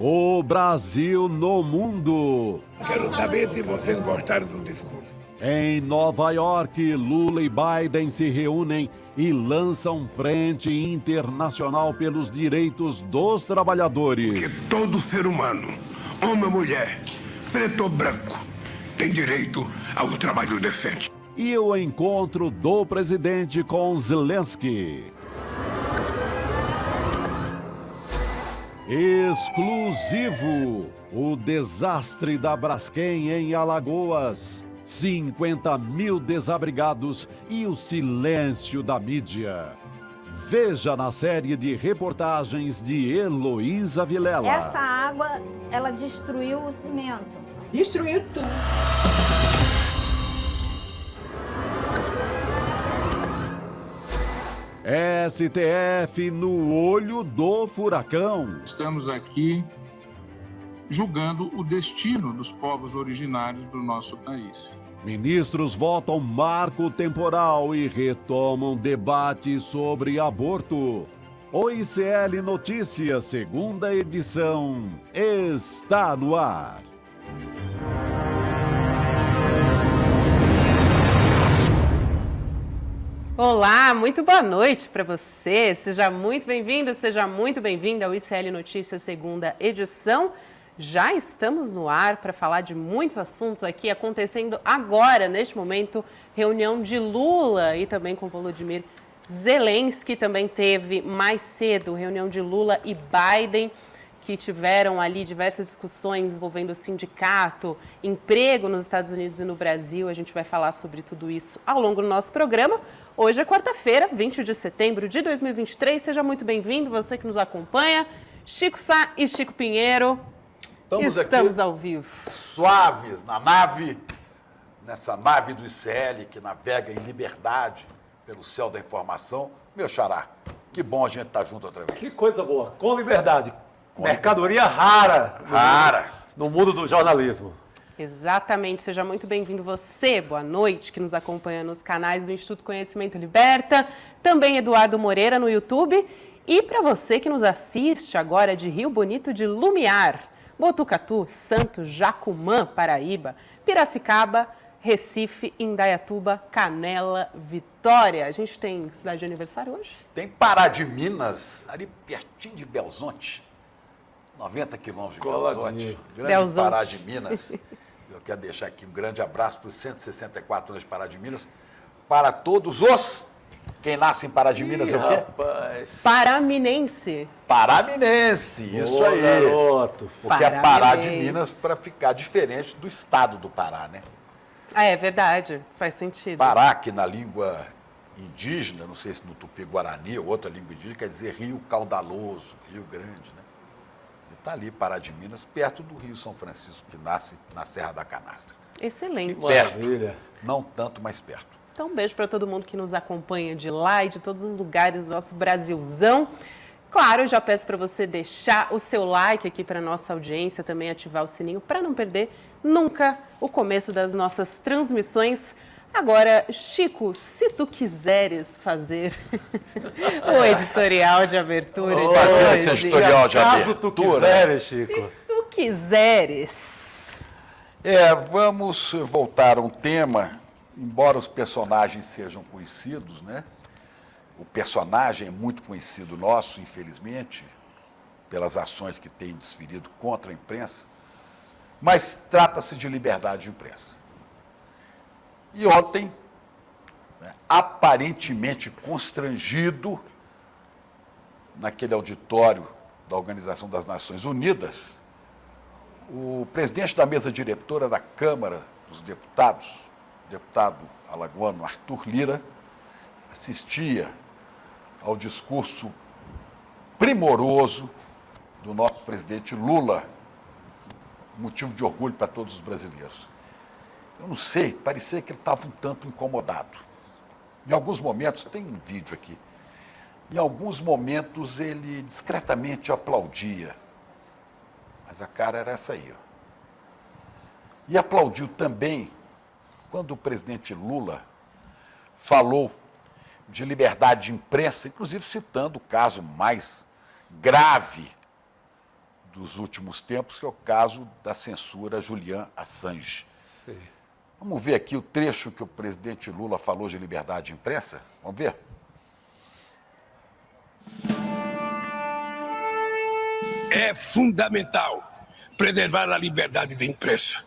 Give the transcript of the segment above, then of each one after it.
O Brasil no mundo. Quero saber se vocês gostaram do discurso. Em Nova York, Lula e Biden se reúnem e lançam frente internacional pelos direitos dos trabalhadores. Que todo ser humano, homem ou mulher, preto ou branco, tem direito ao trabalho decente. E o encontro do presidente com Zelensky. Exclusivo, o desastre da Braskem em Alagoas. 50 mil desabrigados e o silêncio da mídia. Veja na série de reportagens de Heloísa Vilela. Essa água, ela destruiu o cimento. Destruiu tudo. STF no olho do furacão. Estamos aqui julgando o destino dos povos originários do nosso país. Ministros votam marco temporal e retomam debate sobre aborto. O ICL Notícias, segunda edição, está no ar. Olá, muito boa noite para você. Seja muito bem-vindo, seja muito bem-vinda ao ICL Notícias, segunda edição. Já estamos no ar para falar de muitos assuntos aqui acontecendo agora, neste momento, reunião de Lula e também com Volodymyr Zelensky. Também teve mais cedo reunião de Lula e Biden, que tiveram ali diversas discussões envolvendo o sindicato, emprego nos Estados Unidos e no Brasil. A gente vai falar sobre tudo isso ao longo do nosso programa. Hoje é quarta-feira, 20 de setembro de 2023. Seja muito bem-vindo, você que nos acompanha. Chico Sá e Chico Pinheiro. Estamos ao vivo. Suaves na nave, nessa nave do ICL que navega em liberdade pelo céu da informação. Meu xará, que bom a gente estar junto outra vez. Que coisa boa, com liberdade. Mercadoria rara. Rara. No mundo do jornalismo. Exatamente, seja muito bem-vindo você, boa noite, que nos acompanha nos canais do Instituto Conhecimento Liberta, também Eduardo Moreira no YouTube, e para você que nos assiste agora de Rio Bonito de Lumiar, Botucatu, Santos, Jacumã, Paraíba, Piracicaba, Recife, Indaiatuba, Canela, Vitória. A gente tem cidade de aniversário hoje? Tem Pará de Minas, ali pertinho de Belzonte, 90 quilômetros de Belzonte, grande Belzonte. Pará de Minas. Eu quero deixar aqui um grande abraço para os 164 anos de Pará de Minas, para todos os... Quem nasce em Pará de Minas é o quê? Rapaz. Paraminense. Paraminense, isso Boa, aí. garoto. Porque é Pará de Paraminense. Minas para ficar diferente do estado do Pará, né? Ah, é verdade, faz sentido. Pará, que na língua indígena, não sei se no Tupi-Guarani ou outra língua indígena, quer dizer Rio Caudaloso, Rio Grande, né? Ele está ali, Pará de Minas, perto do Rio São Francisco, que nasce na Serra da Canastra. Excelente. Maravilha. Não tanto, mas perto. Então, um beijo para todo mundo que nos acompanha de lá e de todos os lugares do nosso Brasilzão. Claro, eu já peço para você deixar o seu like aqui para a nossa audiência, também ativar o sininho para não perder nunca o começo das nossas transmissões. Agora, Chico, se tu quiseres fazer o editorial de abertura. Vamos fazer esse editorial de Caso tu abertura. quiseres, Chico. Se tu quiseres. Vamos voltar a um tema, embora os personagens sejam conhecidos, né? O personagem é muito conhecido nosso, infelizmente, pelas ações que tem desferido contra a imprensa, mas trata-se de liberdade de imprensa. E ontem, né, aparentemente constrangido, naquele auditório da Organização das Nações Unidas, o presidente da mesa diretora da Câmara dos Deputados, deputado alagoano Arthur Lira, assistia ao discurso primoroso do nosso presidente Lula, motivo de orgulho para todos os brasileiros. Eu não sei, parecia que ele estava um tanto incomodado. Em alguns momentos, tem um vídeo aqui, em alguns momentos ele discretamente aplaudia, mas a cara era essa aí, ó. E aplaudiu também quando o presidente Lula falou de liberdade de imprensa, inclusive citando o caso mais grave dos últimos tempos, que é o caso da censura a Julian Assange. Sim. Vamos ver aqui o trecho que o presidente Lula falou de liberdade de imprensa? Vamos ver? É fundamental preservar a liberdade de imprensa.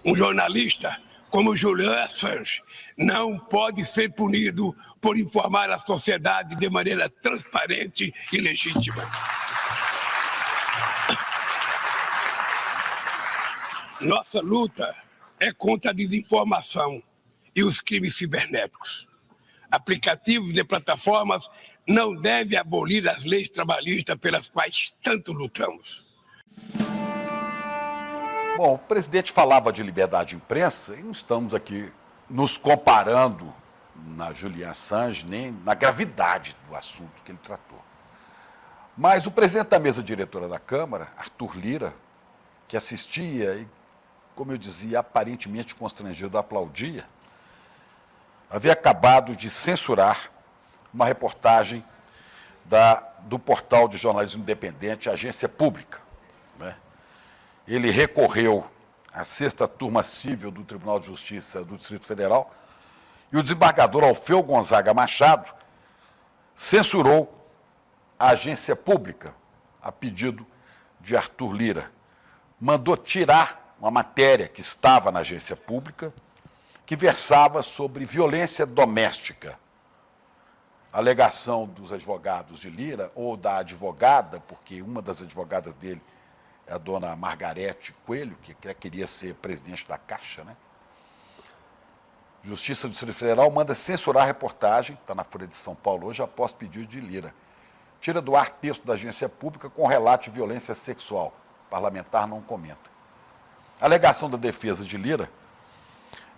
Um jornalista como Julian Assange não pode ser punido por informar a sociedade de maneira transparente e legítima. Nossa luta é contra a desinformação e os crimes cibernéticos. Aplicativos e plataformas não devem abolir as leis trabalhistas pelas quais tanto lutamos. Bom, o presidente falava de liberdade de imprensa e não estamos aqui nos comparando na Julian Assange, nem na gravidade do assunto que ele tratou. Mas o presidente da mesa diretora da Câmara, Arthur Lira, que assistia e, como eu dizia, aparentemente constrangido, aplaudia, havia acabado de censurar uma reportagem do portal de jornalismo independente, Agência Pública, né? Ele recorreu à 6ª Turma Civil do Tribunal de Justiça do Distrito Federal e o desembargador Alfeu Gonzaga Machado censurou a Agência Pública, a pedido de Arthur Lira. Mandou tirar uma matéria que estava na Agência Pública, que versava sobre violência doméstica. A alegação dos advogados de Lira, ou da advogada, porque uma das advogadas dele é a dona Margarete Coelho, que queria ser presidente da Caixa, né? Justiça do Distrito Federal manda censurar a reportagem, está na Folha de São Paulo hoje, após pedido de Lira. Tira do ar texto da Agência Pública com relato de violência sexual. O parlamentar não comenta. A alegação da defesa de Lira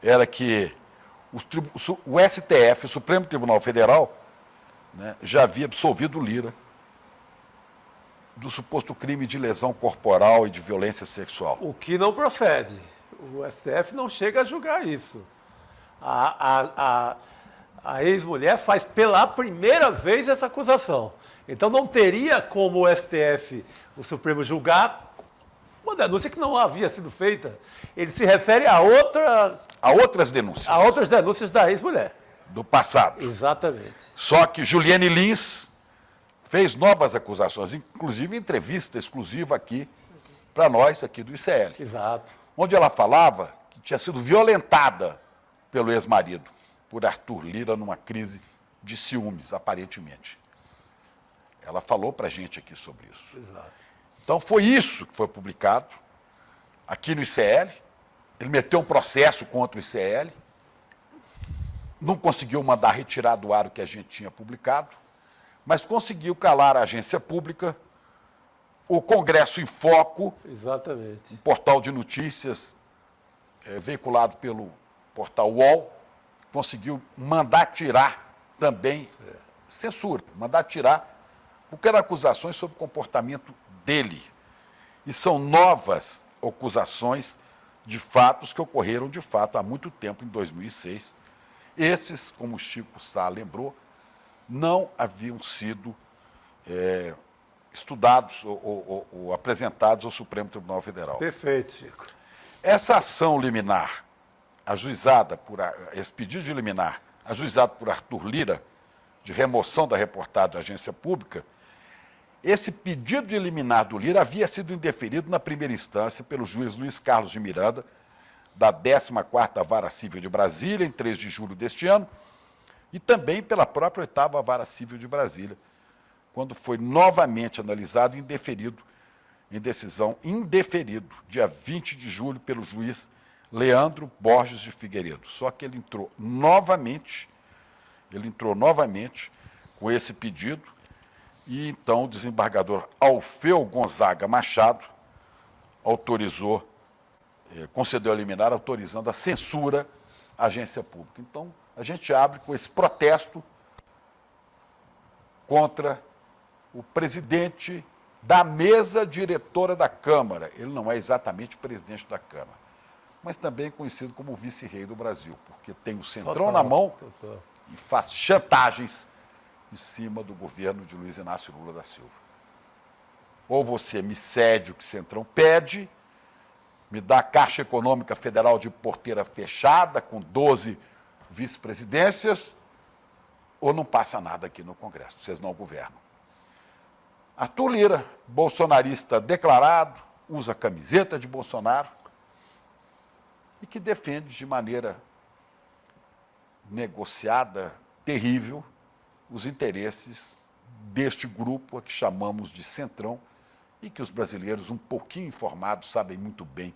era que o STF, o Supremo Tribunal Federal, né, já havia absolvido Lira do suposto crime de lesão corporal e de violência sexual. O que não procede. O STF não chega a julgar isso. A ex-mulher faz pela primeira vez essa acusação. Então não teria como o STF, o Supremo, julgar uma denúncia que não havia sido feita. Ele se refere a outras denúncias. A outras denúncias da ex-mulher. Do passado. Exatamente. Só que Juliane Lins fez novas acusações, inclusive entrevista exclusiva aqui para nós, aqui do ICL. Exato. Onde ela falava que tinha sido violentada pelo ex-marido, por Arthur Lira, numa crise de ciúmes, aparentemente. Ela falou para a gente aqui sobre isso. Exato. Então foi isso que foi publicado aqui no ICL. Ele meteu um processo contra o ICL, não conseguiu mandar retirar do ar o que a gente tinha publicado, mas conseguiu calar a Agência Pública, o Congresso em Foco, exatamente, um portal de notícias veiculado pelo portal UOL, conseguiu mandar tirar também, censura, mandar tirar, porque eram acusações sobre o comportamento dele. E são novas acusações de fatos que ocorreram, de fato, há muito tempo, em 2006. Esses, como o Chico Sá lembrou, não haviam sido estudados ou apresentados ao Supremo Tribunal Federal. Perfeito, Chico. Essa ação liminar, ajuizada esse pedido de liminar, ajuizado por Arthur Lira, de remoção da reportagem da Agência Pública, esse pedido de liminar do Lira havia sido indeferido na primeira instância pelo juiz Luiz Carlos de Miranda, da 14ª Vara Civil de Brasília, em 3 de julho deste ano, e também pela própria 8ª Vara Civil de Brasília, quando foi novamente analisado e indeferido, em decisão indeferido, dia 20 de julho, pelo juiz Leandro Borges de Figueiredo. Só que ele entrou novamente com esse pedido, e então o desembargador Alfeu Gonzaga Machado concedeu a liminar, autorizando a censura à Agência Pública. Então, a gente abre com esse protesto contra o presidente da mesa diretora da Câmara. Ele não é exatamente o presidente da Câmara, mas também conhecido como vice-rei do Brasil, porque tem o centrão na mão e faz chantagens em cima do governo de Luiz Inácio Lula da Silva. Ou você me cede o que Centrão pede, me dá a Caixa Econômica Federal de porteira fechada, com 12 vice-presidências, ou não passa nada aqui no Congresso, vocês não governam. Arthur Lira, bolsonarista declarado, usa camiseta de Bolsonaro e que defende de maneira negociada, terrível, os interesses deste grupo a que chamamos de Centrão e que os brasileiros um pouquinho informados sabem muito bem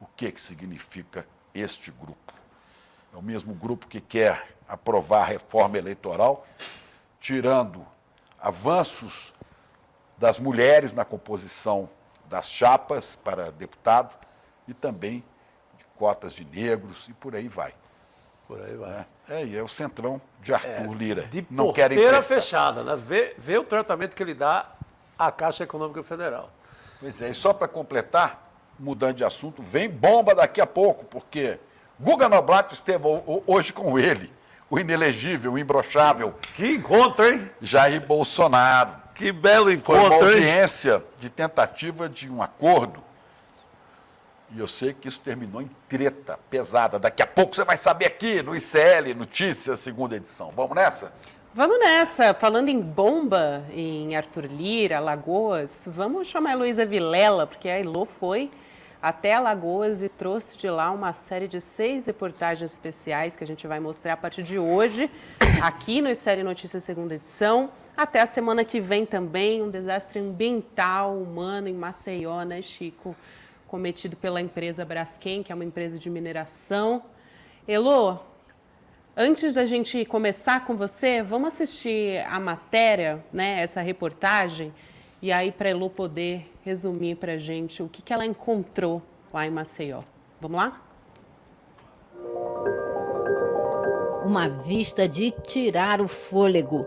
o que significa este grupo. É o mesmo grupo que quer aprovar a reforma eleitoral, tirando avanços das mulheres na composição das chapas para deputado e também de cotas de negros e por aí vai. Por aí vai. E é o Centrão de Arthur Lira. De não querem porteira emprestar. fechada, né? Vê o tratamento que ele dá à Caixa Econômica Federal. Pois é, e só para completar, mudando de assunto, vem bomba daqui a pouco, porque Guga Noblat esteve hoje com ele, o inelegível, o imbrochável Que encontro, hein? Jair Bolsonaro. Que belo Foi uma encontro, hein? audiência de tentativa de um acordo. E eu sei que isso terminou em treta pesada. Daqui a pouco você vai saber aqui no ICL Notícias, segunda edição. Vamos nessa? Vamos nessa. Falando em bomba, em Arthur Lira, Alagoas, vamos chamar a Heloísa Vilela, porque a Elô foi até Alagoas e trouxe de lá uma série de 6 reportagens especiais que a gente vai mostrar a partir de hoje, aqui no ICL Notícias, segunda edição. Até a semana que vem também, um desastre ambiental, humano em Maceió, né, Chico? Cometido pela empresa Braskem, que é uma empresa de mineração. Elô, antes da gente começar com você, vamos assistir a matéria, né, essa reportagem, e aí para a Elô poder resumir para a gente o que ela encontrou lá em Maceió. Vamos lá? Uma vista de tirar o fôlego.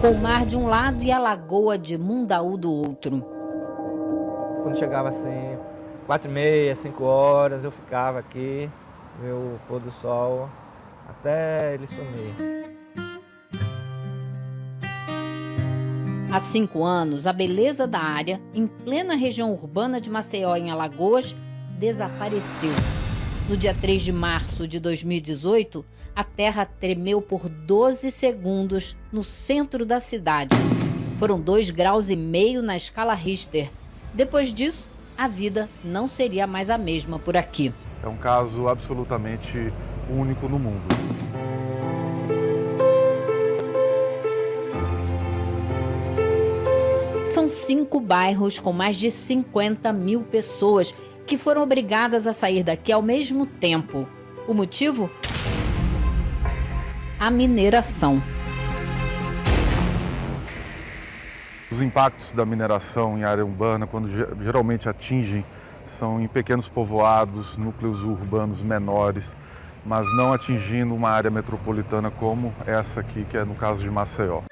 Com o mar de um lado e a lagoa de Mundaú do outro. Quando chegava assim, 4h30, 5 horas, eu ficava aqui, ver o pôr do sol, até ele sumir. Há 5 anos, a beleza da área, em plena região urbana de Maceió, em Alagoas, desapareceu. No dia 3 de março de 2018, a terra tremeu por 12 segundos no centro da cidade. Foram 2,5 graus na escala Richter. Depois disso, a vida não seria mais a mesma por aqui. É um caso absolutamente único no mundo. São 5 bairros com mais de 50 mil pessoas que foram obrigadas a sair daqui ao mesmo tempo. O motivo? A mineração. Os impactos da mineração em área urbana, quando geralmente atingem, são em pequenos povoados, núcleos urbanos menores, mas não atingindo uma área metropolitana como essa aqui, que é no caso de Maceió.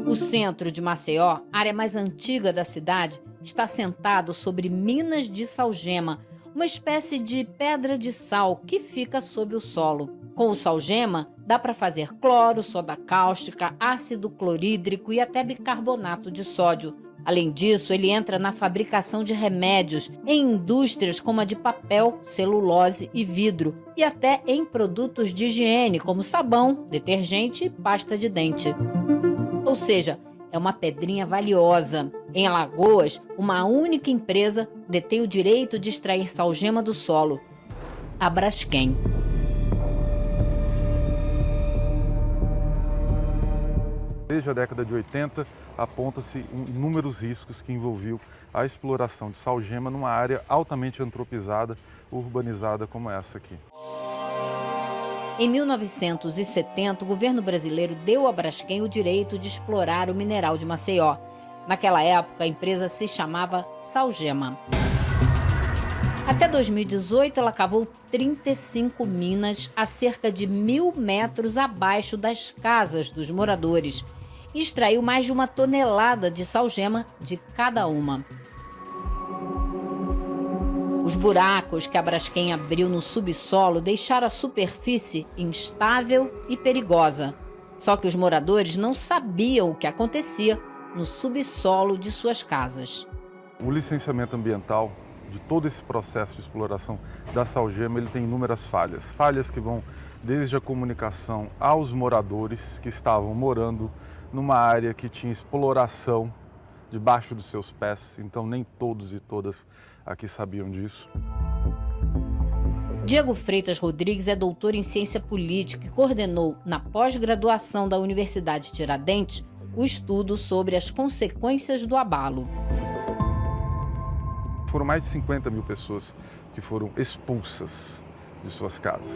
O centro de Maceió, área mais antiga da cidade, está assentado sobre minas de salgema, uma espécie de pedra de sal que fica sob o solo. Com o salgema, dá para fazer cloro, soda cáustica, ácido clorídrico e até bicarbonato de sódio. Além disso, ele entra na fabricação de remédios, em indústrias como a de papel, celulose e vidro, e até em produtos de higiene, como sabão, detergente e pasta de dente. Ou seja, é uma pedrinha valiosa. Em Alagoas, uma única empresa detém o direito de extrair salgema do solo: a Braskem. Desde a década de 80, aponta-se inúmeros riscos que envolviam a exploração de salgema numa área altamente antropizada, urbanizada como essa aqui. Em 1970, o governo brasileiro deu à Braskem o direito de explorar o mineral de Maceió. Naquela época, a empresa se chamava Salgema. Até 2018, ela cavou 35 minas a cerca de 1.000 metros abaixo das casas dos moradores e extraiu mais de 1 tonelada de salgema de cada uma. Os buracos que a Braskem abriu no subsolo deixaram a superfície instável e perigosa. Só que os moradores não sabiam o que acontecia no subsolo de suas casas. O licenciamento ambiental de todo esse processo de exploração da salgema, ele tem inúmeras falhas. Falhas que vão desde a comunicação aos moradores que estavam morando numa área que tinha exploração debaixo dos seus pés, então nem todos e todas aqui sabiam disso. Diego Freitas Rodrigues é doutor em ciência política e coordenou, na pós-graduação da Universidade Tiradentes, o estudo sobre as consequências do abalo. Foram mais de 50 mil pessoas que foram expulsas de suas casas.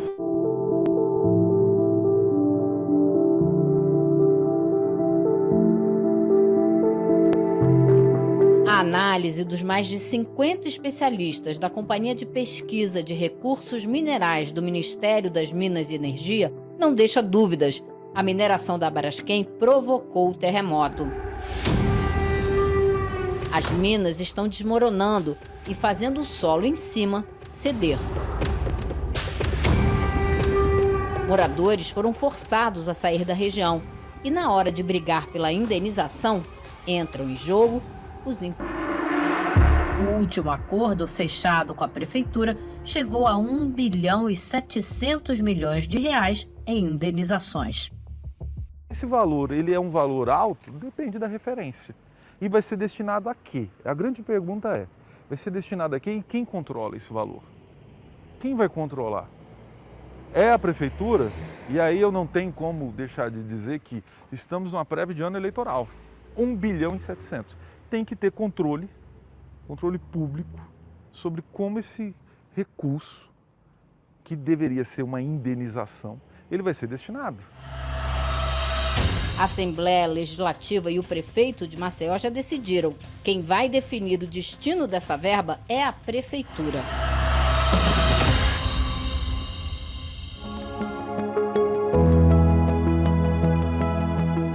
A análise dos mais de 50 especialistas da Companhia de Pesquisa de Recursos Minerais do Ministério das Minas e Energia não deixa dúvidas. A mineração da Braskem provocou o terremoto. As minas estão desmoronando e fazendo o solo em cima ceder. Moradores foram forçados a sair da região e, na hora de brigar pela indenização, entram em jogo os impostos. O último acordo fechado com a prefeitura chegou a 1 bilhão e 700 milhões de reais em indenizações. Esse valor, ele é um valor alto? Depende da referência. E vai ser destinado a quê? A grande pergunta é, vai ser destinado a quê e quem controla esse valor? Quem vai controlar? É a prefeitura? E aí eu não tenho como deixar de dizer que estamos numa prévia de ano eleitoral. 1 bilhão e 700. Tem que ter controle público sobre como esse recurso, que deveria ser uma indenização, ele vai ser destinado. A Assembleia Legislativa e o prefeito de Maceió já decidiram. Quem vai definir o destino dessa verba é a prefeitura.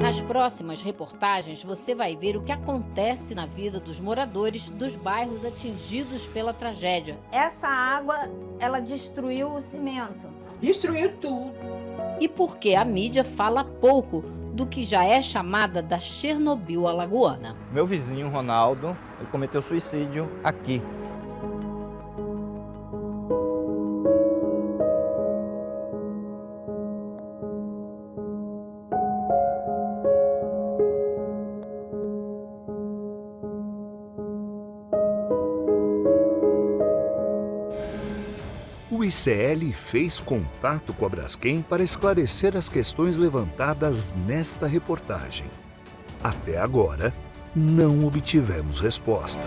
Nas próximas reportagens, você vai ver o que acontece na vida dos moradores dos bairros atingidos pela tragédia. Essa água, ela destruiu o cimento. Destruiu tudo. E por que a mídia fala pouco do que já é chamada da Chernobyl alagoana. Meu vizinho, Ronaldo, ele cometeu suicídio aqui. O ICL fez contato com a Braskem para esclarecer as questões levantadas nesta reportagem. Até agora, não obtivemos resposta.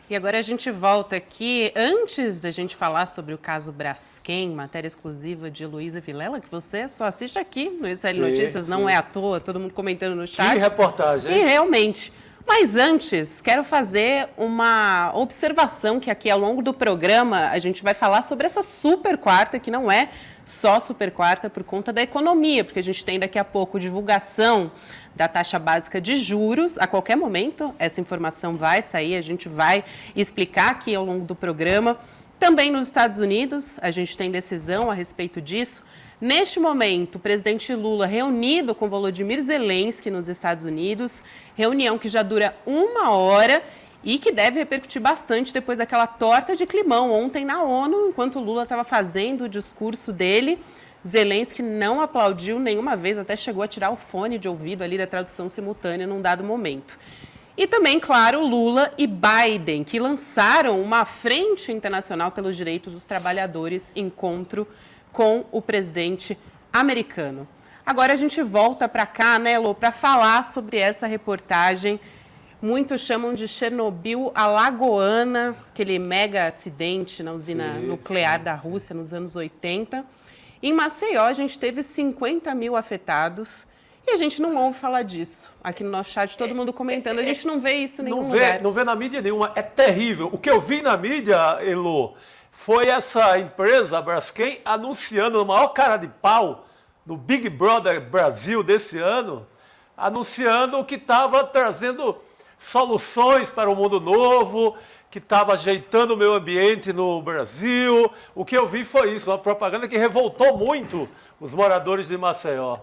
E agora a gente volta aqui, antes da gente falar sobre o caso Braskem, matéria exclusiva de Heloísa Vilela, que você só assiste aqui no ICL Notícias, não é à toa, todo mundo comentando no chat. Que reportagem, hein? E realmente. Mas antes, quero fazer uma observação que aqui ao longo do programa a gente vai falar sobre essa super quarta, que não é só super quarta por conta da economia, porque a gente tem daqui a pouco divulgação da taxa básica de juros. A qualquer momento essa informação vai sair, a gente vai explicar aqui ao longo do programa. Também nos Estados Unidos, a gente tem decisão a respeito disso. Neste momento, o presidente Lula reunido com Volodymyr Zelensky nos Estados Unidos, reunião que já dura 1 hora e que deve repercutir bastante depois daquela torta de climão ontem na ONU, enquanto o Lula estava fazendo o discurso dele. Zelensky não aplaudiu nenhuma vez, até chegou a tirar o fone de ouvido ali da tradução simultânea num dado momento. E também, claro, Lula e Biden, que lançaram uma frente internacional pelos direitos dos trabalhadores, encontro com o presidente americano. Agora a gente volta para cá, né, Lô, para falar sobre essa reportagem. Muitos chamam de Chernobyl alagoana, aquele mega acidente na usina nuclear da Rússia nos anos 80. Em Maceió, a gente teve 50 mil afetados e a gente não ouve falar disso. Aqui no nosso chat, todo mundo comentando, a gente não vê isso em nenhum lugar. Não vê na mídia nenhuma, é terrível. O que eu vi na mídia, Elô, foi essa empresa, a Braskem, anunciando no maior cara de pau, no Big Brother Brasil desse ano, anunciando que estava trazendo soluções para o mundo novo, que estava ajeitando o meio ambiente no Brasil. O que eu vi foi isso, uma propaganda que revoltou muito os moradores de Maceió.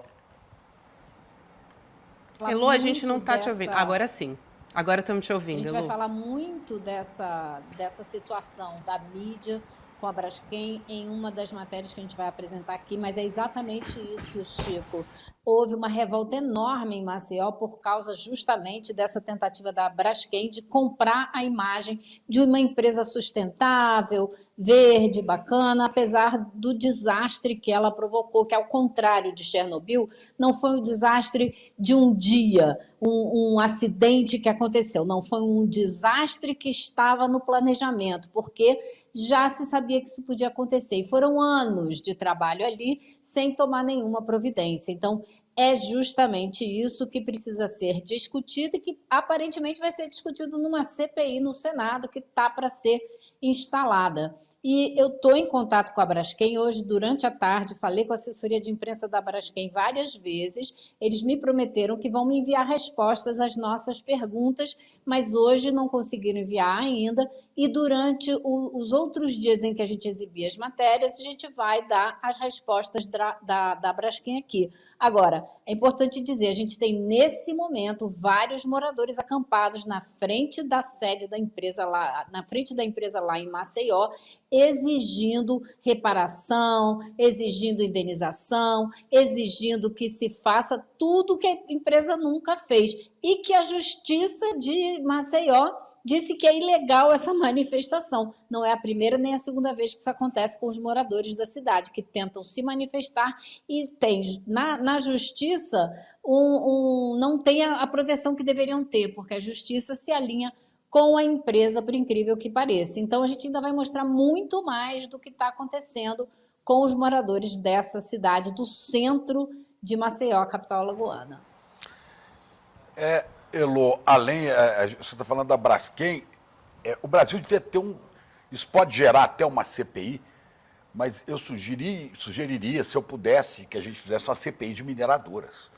falar Elô, a gente muito não está te ouvindo. dessa- Agora sim. Agora estamos te A ouvindo, gente vai Elô. falar muito dessa situação da mídia com a Braskem em uma das matérias que a gente vai apresentar aqui, mas é exatamente isso, Chico. Houve uma revolta enorme em Maceió por causa justamente dessa tentativa da Braskem de comprar a imagem de uma empresa sustentável, verde, bacana, apesar do desastre que ela provocou, que ao contrário de Chernobyl, não foi um desastre de um dia, um acidente que aconteceu, não, foi um desastre que estava no planejamento, porque já se sabia que isso podia acontecer. E foram anos de trabalho ali sem tomar nenhuma providência. Então, é justamente isso que precisa ser discutido e que aparentemente vai ser discutido numa CPI no Senado que está para ser instalada. E eu estou em contato com a Braskem hoje, durante a tarde, falei com a assessoria de imprensa da Braskem várias vezes, eles me prometeram que vão me enviar respostas às nossas perguntas, mas hoje não conseguiram enviar ainda, e durante os outros dias em que a gente exibir as matérias, a gente vai dar as respostas da Braskem aqui. Agora, é importante dizer, a gente tem nesse momento vários moradores acampados na frente da sede da empresa lá, na frente da empresa lá em Maceió, exigindo reparação, exigindo indenização, exigindo que se faça tudo que a empresa nunca fez e que a Justiça de Maceió disse que é ilegal essa manifestação. Não é a primeira nem a segunda vez que isso acontece com os moradores da cidade, que tentam se manifestar e tem na Justiça não tem a proteção que deveriam ter, porque a Justiça se alinha com a empresa, por incrível que pareça. Então, a gente ainda vai mostrar muito mais do que está acontecendo com os moradores dessa cidade, do centro de Maceió, capital alagoana. Elô, você está falando da Braskem, o Brasil devia ter isso pode gerar até uma CPI, mas eu sugeriria, se eu pudesse, que a gente fizesse uma CPI de mineradoras.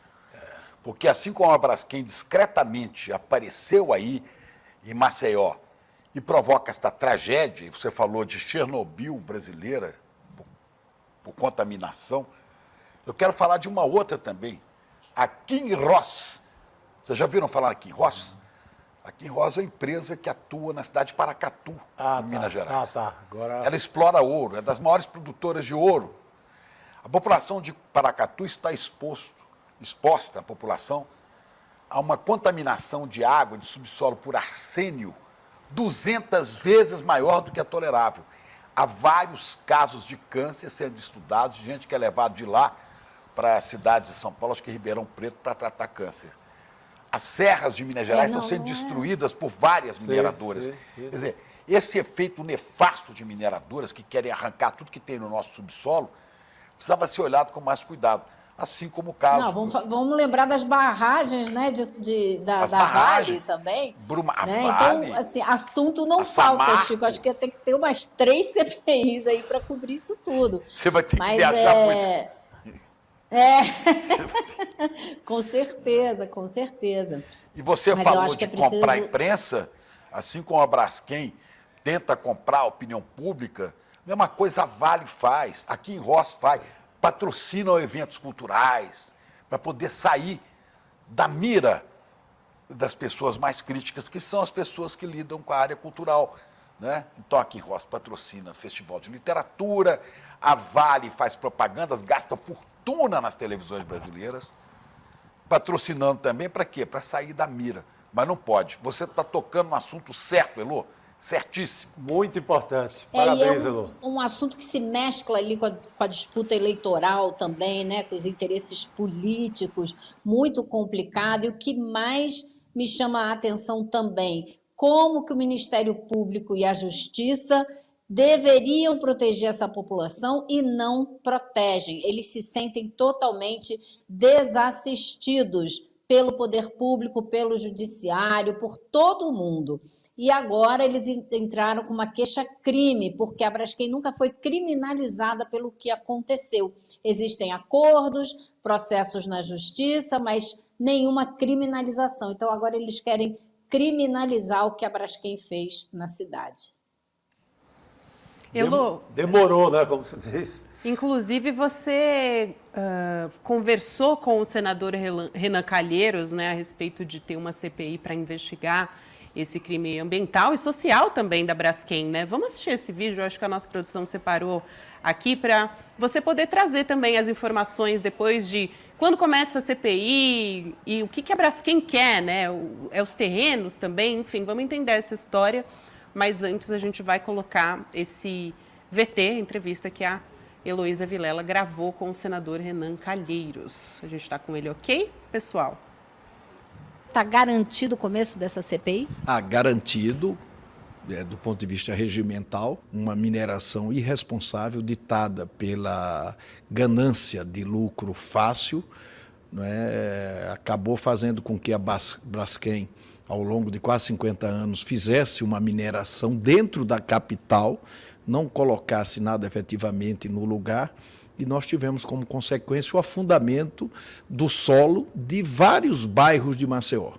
Porque assim como a Braskem discretamente apareceu aí em Maceió e provoca esta tragédia, e você falou de Chernobyl brasileira, por contaminação, eu quero falar de uma outra também, a Kinross. Vocês já viram falar aqui em Ross? A Kinross é uma empresa que atua na cidade de Paracatu, em Minas Gerais. Agora... Ela explora ouro, é das maiores produtoras de ouro. A população de Paracatu está exposta, a população, a uma contaminação de água, de subsolo por arsênio, 200 vezes maior do que a tolerável. Há vários casos de câncer sendo estudados, de gente que é levado de lá para a cidade de São Paulo, acho que Ribeirão Preto, para tratar câncer. As serras de Minas Gerais estão sendo destruídas por várias mineradoras. Sim. Quer dizer, esse efeito nefasto de mineradoras que querem arrancar tudo que tem no nosso subsolo precisava ser olhado com mais cuidado. Assim como o caso... Não, vamos lembrar das barragens, né, da Vale também. A né? Vale... Então, assim, assunto não falta, Samarco. Chico. Acho que tem que ter umas 3 CPIs aí para cobrir isso tudo. Você vai ter que viajar muito. Com certeza, com certeza. E você Mas eu falou acho que de é preciso... comprar a imprensa, assim como a Braskem tenta comprar a opinião pública, a mesma coisa a Vale faz, aqui em Ross faz, patrocinam eventos culturais, para poder sair da mira das pessoas mais críticas, que são as pessoas que lidam com a área cultural. Né? Então, aqui em Ross patrocina Festival de Literatura, a Vale faz propagandas, gasta fortuna nas televisões brasileiras, patrocinando também para quê? Para sair da mira. Mas não pode. Você está tocando no assunto certo, Elô, certíssimo. Muito importante. Parabéns, Elô. Um assunto que se mescla ali com a disputa eleitoral também, né, com os interesses políticos, muito complicado. E o que mais me chama a atenção também, como que o Ministério Público e a Justiça deveriam proteger essa população e não protegem. Eles se sentem totalmente desassistidos pelo poder público, pelo judiciário, por todo mundo. E agora eles entraram com uma queixa-crime, porque a Braskem nunca foi criminalizada pelo que aconteceu. Existem acordos, processos na justiça, mas nenhuma criminalização. Então agora eles querem criminalizar o que a Braskem fez na cidade. Elô, Demorou, né, como você diz. Inclusive, você conversou com o senador Renan Calheiros, né, a respeito de ter uma CPI para investigar esse crime ambiental e social também da Braskem, né? Vamos assistir esse vídeo, eu acho que a nossa produção separou aqui para você poder trazer também as informações depois de quando começa a CPI e o que a Braskem quer, né? Os terrenos também, enfim, vamos entender essa história, mas antes a gente vai colocar esse VT, entrevista que a Heloísa Vilela gravou com o senador Renan Calheiros. A gente está com ele, ok, pessoal? Está garantido o começo dessa CPI? Garantido, do ponto de vista regimental, uma mineração irresponsável ditada pela ganância de lucro fácil, acabou fazendo com que a Braskem, ao longo de quase 50 anos, fizesse uma mineração dentro da capital, não colocasse nada efetivamente no lugar, e nós tivemos como consequência o afundamento do solo de vários bairros de Maceió.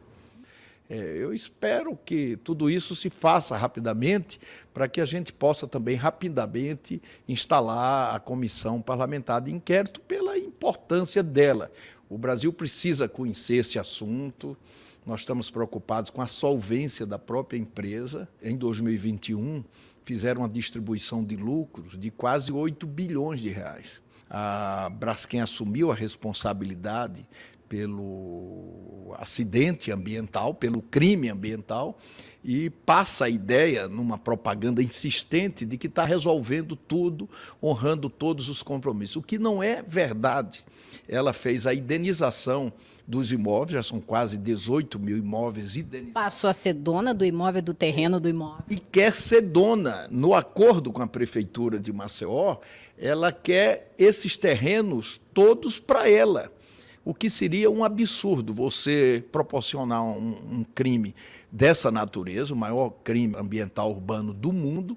Eu espero que tudo isso se faça rapidamente para que a gente possa também rapidamente instalar a comissão parlamentar de inquérito pela importância dela. O Brasil precisa conhecer esse assunto, nós estamos preocupados com a solvência da própria empresa. Em 2021, fizeram uma distribuição de lucros de quase 8 bilhões de reais. A Braskem assumiu a responsabilidade pelo acidente ambiental, pelo crime ambiental, e passa a ideia, numa propaganda insistente, de que está resolvendo tudo, honrando todos os compromissos, o que não é verdade. Ela fez a indenização dos imóveis, já são quase 18 mil imóveis indenizados. Passou a ser dona do imóvel, do terreno do imóvel. E quer ser dona. No acordo com a Prefeitura de Maceió, ela quer esses terrenos todos para ela. O que seria um absurdo você proporcionar um crime dessa natureza, o maior crime ambiental urbano do mundo,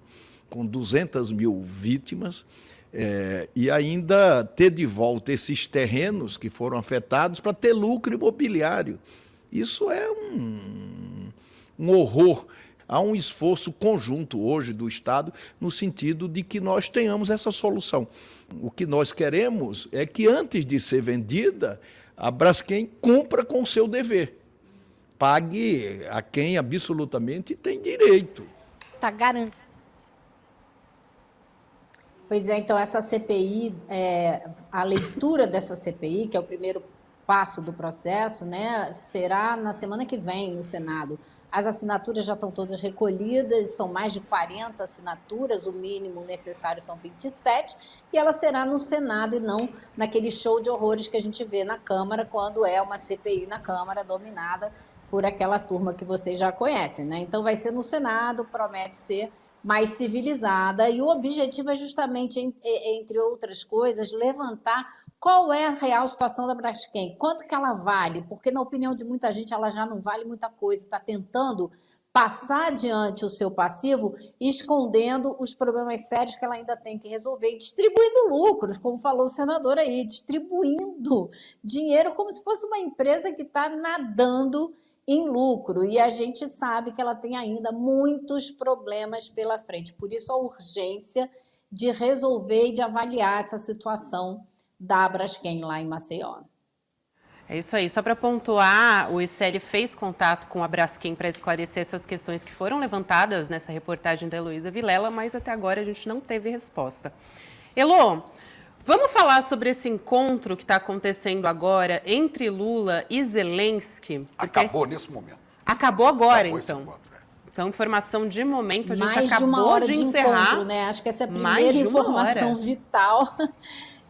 com 200 mil vítimas, e ainda ter de volta esses terrenos que foram afetados para ter lucro imobiliário. Isso é um horror. Há um esforço conjunto hoje do Estado no sentido de que nós tenhamos essa solução. O que nós queremos é que, antes de ser vendida, a Braskem cumpra com o seu dever. Pague a quem absolutamente tem direito. Está garantido. Pois é, então essa CPI, a leitura dessa CPI, que é o primeiro passo do processo, né, será na semana que vem no Senado. As assinaturas já estão todas recolhidas, são mais de 40 assinaturas, o mínimo necessário são 27, e ela será no Senado e não naquele show de horrores que a gente vê na Câmara, quando é uma CPI na Câmara dominada por aquela turma que vocês já conhecem, né? Então vai ser no Senado, promete ser mais civilizada, e o objetivo é justamente, entre outras coisas, levantar qual é a real situação da Braskem, quanto que ela vale, porque na opinião de muita gente ela já não vale muita coisa, está tentando passar adiante o seu passivo, escondendo os problemas sérios que ela ainda tem que resolver, e distribuindo lucros, como falou o senador aí, distribuindo dinheiro como se fosse uma empresa que está nadando em lucro, e a gente sabe que ela tem ainda muitos problemas pela frente, por isso a urgência de resolver e de avaliar essa situação da Braskem lá em Maceió. É isso aí, só para pontuar, o ICL fez contato com a Braskem para esclarecer essas questões que foram levantadas nessa reportagem da Heloísa Vilela, mas até agora a gente não teve resposta. Elô, vamos falar sobre esse encontro que está acontecendo agora entre Lula e Zelensky? Acabou nesse momento. Acabou agora, Acabou então. esse encontro, Então, informação de momento, a gente mais acabou de uma hora de encerrar. Encontro, né? Acho que essa é a primeira informação vital.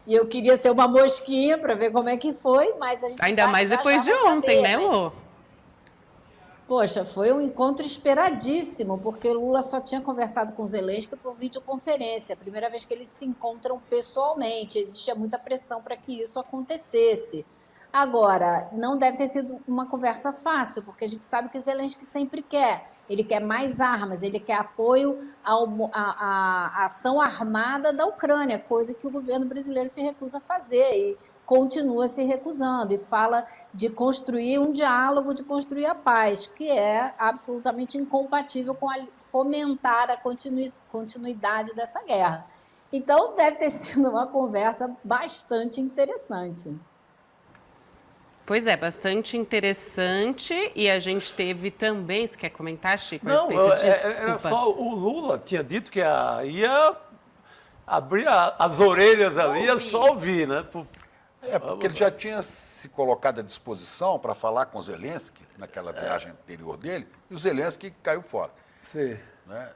E eu queria ser uma mosquinha para ver como é que foi, mas a gente ainda mais depois de ontem, né, Lô? Poxa, foi um encontro esperadíssimo, porque Lula só tinha conversado com Zelensky por videoconferência, a primeira vez que eles se encontram pessoalmente, existia muita pressão para que isso acontecesse. Agora, não deve ter sido uma conversa fácil, porque a gente sabe que o Zelensky sempre quer. Ele quer mais armas, ele quer apoio à ação armada da Ucrânia, coisa que o governo brasileiro se recusa a fazer e continua se recusando. E fala de construir um diálogo, de construir a paz, que é absolutamente incompatível com fomentar a continuidade dessa guerra. Então, deve ter sido uma conversa bastante interessante. Pois é, bastante interessante. E a gente teve também... Você quer comentar, Chico, a Não, respeito disso? era Desculpa. só o Lula tinha dito que ia abrir as orelhas ali, ia só ouvir, né? Porque ele já tinha se colocado à disposição para falar com o Zelensky naquela viagem anterior dele, e o Zelensky caiu fora. Sim. Né?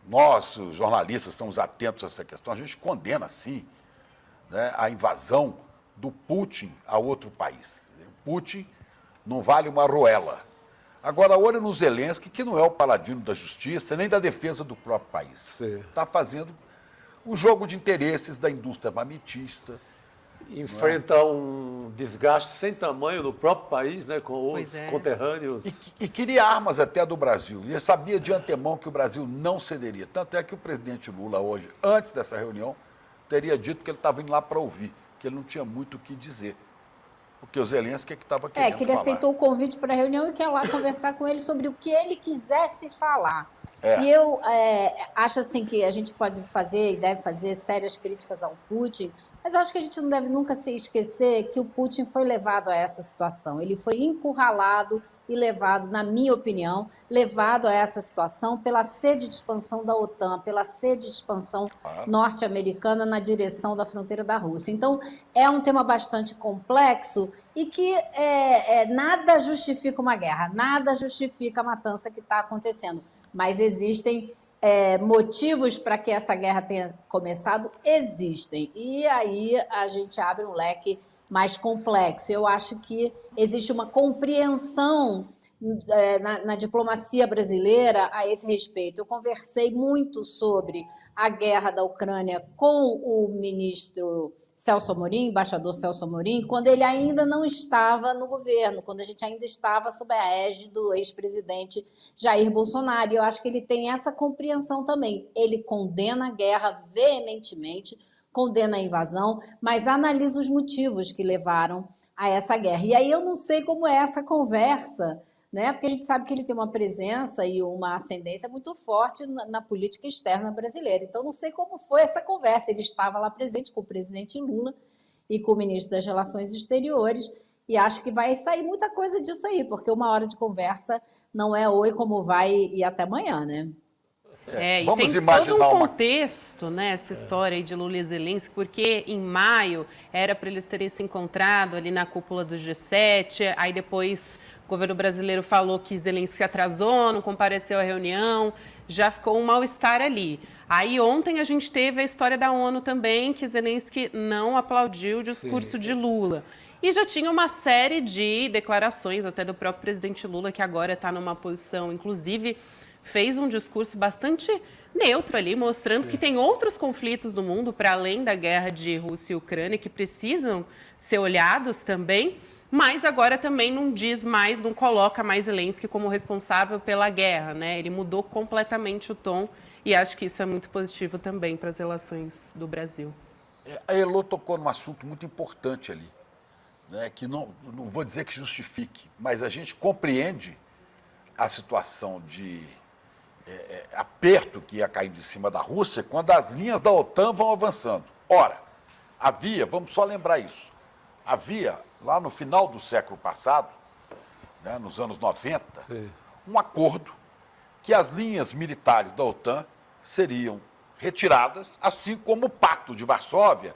Nós, os jornalistas, estamos atentos a essa questão, a gente condena, sim, né, a invasão do Putin a outro país. O Putin não vale uma roela. Agora, olha no Zelensky, que não é o paladino da justiça, nem da defesa do próprio país. Está fazendo o jogo de interesses da indústria armamentista. Enfrenta um desgaste sem tamanho no próprio país, né, com os conterrâneos. E queria armas até do Brasil. E ele sabia de antemão que o Brasil não cederia. Tanto é que o presidente Lula hoje, antes dessa reunião, teria dito que ele estava indo lá para ouvir, que ele não tinha muito o que dizer. Porque o Zelensky é que estava querendo que ele falar. aceitou o convite para a reunião e quer lá conversar com ele sobre o que ele quisesse falar. É. E eu acho assim que a gente pode fazer e deve fazer sérias críticas ao Putin, mas eu acho que a gente não deve nunca se esquecer que o Putin foi levado a essa situação. Ele foi encurralado e levado, na minha opinião, levado a essa situação pela sede de expansão da OTAN, pela sede de expansão norte-americana na direção da fronteira da Rússia. Então, é um tema bastante complexo e que nada justifica uma guerra, nada justifica a matança que está acontecendo. Mas existem motivos para que essa guerra tenha começado? Existem. E aí a gente abre um leque mais complexo. Eu acho que existe uma compreensão na diplomacia brasileira a esse respeito. Eu conversei muito sobre a guerra da Ucrânia com o ministro Celso Amorim, embaixador Celso Amorim, quando ele ainda não estava no governo, quando a gente ainda estava sob a égide do ex-presidente Jair Bolsonaro. E eu acho que ele tem essa compreensão também. Ele condena a guerra veementemente, condena a invasão, mas analisa os motivos que levaram a essa guerra. E aí eu não sei como é essa conversa, né? Porque a gente sabe que ele tem uma presença e uma ascendência muito forte na política externa brasileira. Então, não sei como foi essa conversa. Ele estava lá presente com o presidente Lula e com o ministro das Relações Exteriores, e acho que vai sair muita coisa disso aí, porque uma hora de conversa não é oi, como vai e até amanhã, né? E vamos tem imaginar todo um contexto, né, essa história aí de Lula e Zelensky, porque em maio era para eles terem se encontrado ali na cúpula do G7, aí depois o governo brasileiro falou que Zelensky atrasou, não compareceu à reunião, já ficou um mal-estar ali. Aí ontem a gente teve a história da ONU também, que Zelensky não aplaudiu o discurso de Lula. E já tinha uma série de declarações, até do próprio presidente Lula, que agora está numa posição, inclusive, fez um discurso bastante neutro ali, mostrando que tem outros conflitos no mundo, para além da guerra de Rússia e Ucrânia, que precisam ser olhados também, mas agora também não diz mais, não coloca mais Zelensky como responsável pela guerra, né? Ele mudou completamente o tom e acho que isso é muito positivo também para as relações do Brasil. A Elô tocou num assunto muito importante ali, né? Que não vou dizer que justifique, mas a gente compreende a situação de aperto que ia caindo em cima da Rússia quando as linhas da OTAN vão avançando. Ora, vamos só lembrar isso, havia, lá no final do século passado, né, nos anos 90, um acordo que as linhas militares da OTAN seriam retiradas, assim como o Pacto de Varsóvia,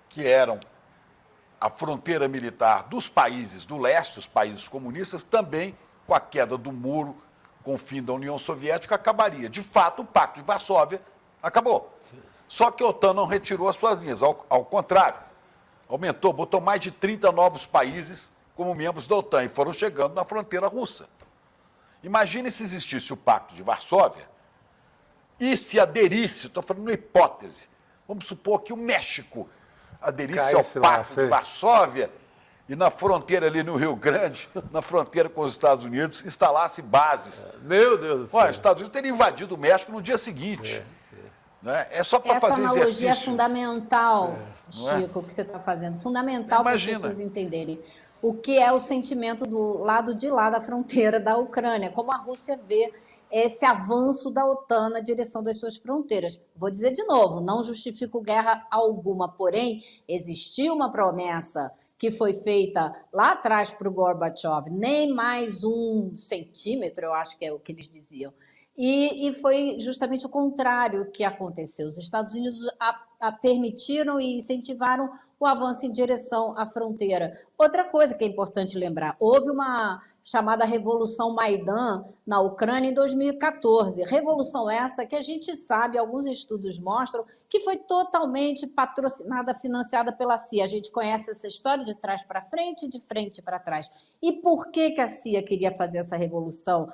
que eram a fronteira militar dos países do leste, os países comunistas, também com a queda do muro, com o fim da União Soviética, acabaria. De fato, o Pacto de Varsóvia acabou. Só que a OTAN não retirou as suas linhas, ao contrário, aumentou, botou mais de 30 novos países como membros da OTAN e foram chegando na fronteira russa. Imagine se existisse o Pacto de Varsóvia e se aderisse, estou falando uma hipótese, vamos supor que o México aderisse ao Pacto de Varsóvia e na fronteira ali no Rio Grande, na fronteira com os Estados Unidos, instalasse bases. Meu Deus do céu. Os Estados Unidos teriam invadido o México no dia seguinte. Né? É só para fazer exercício. Essa analogia é fundamental, Chico, que você está fazendo. Fundamental para as pessoas entenderem o que é o sentimento do lado de lá da fronteira da Ucrânia, como a Rússia vê esse avanço da OTAN na direção das suas fronteiras. Vou dizer de novo, não justifico guerra alguma, porém, existiu uma promessa que foi feita lá atrás para o Gorbachev, nem mais 1 centímetro, eu acho que é o que eles diziam. E foi justamente o contrário que aconteceu. Os Estados Unidos permitiram e incentivaram o avanço em direção à fronteira. Outra coisa que é importante lembrar, houve uma chamada Revolução Maidan na Ucrânia em 2014. Revolução essa que a gente sabe, alguns estudos mostram, que foi totalmente patrocinada, financiada pela CIA. A gente conhece essa história de trás para frente e de frente para trás. E por que a CIA queria fazer essa revolução,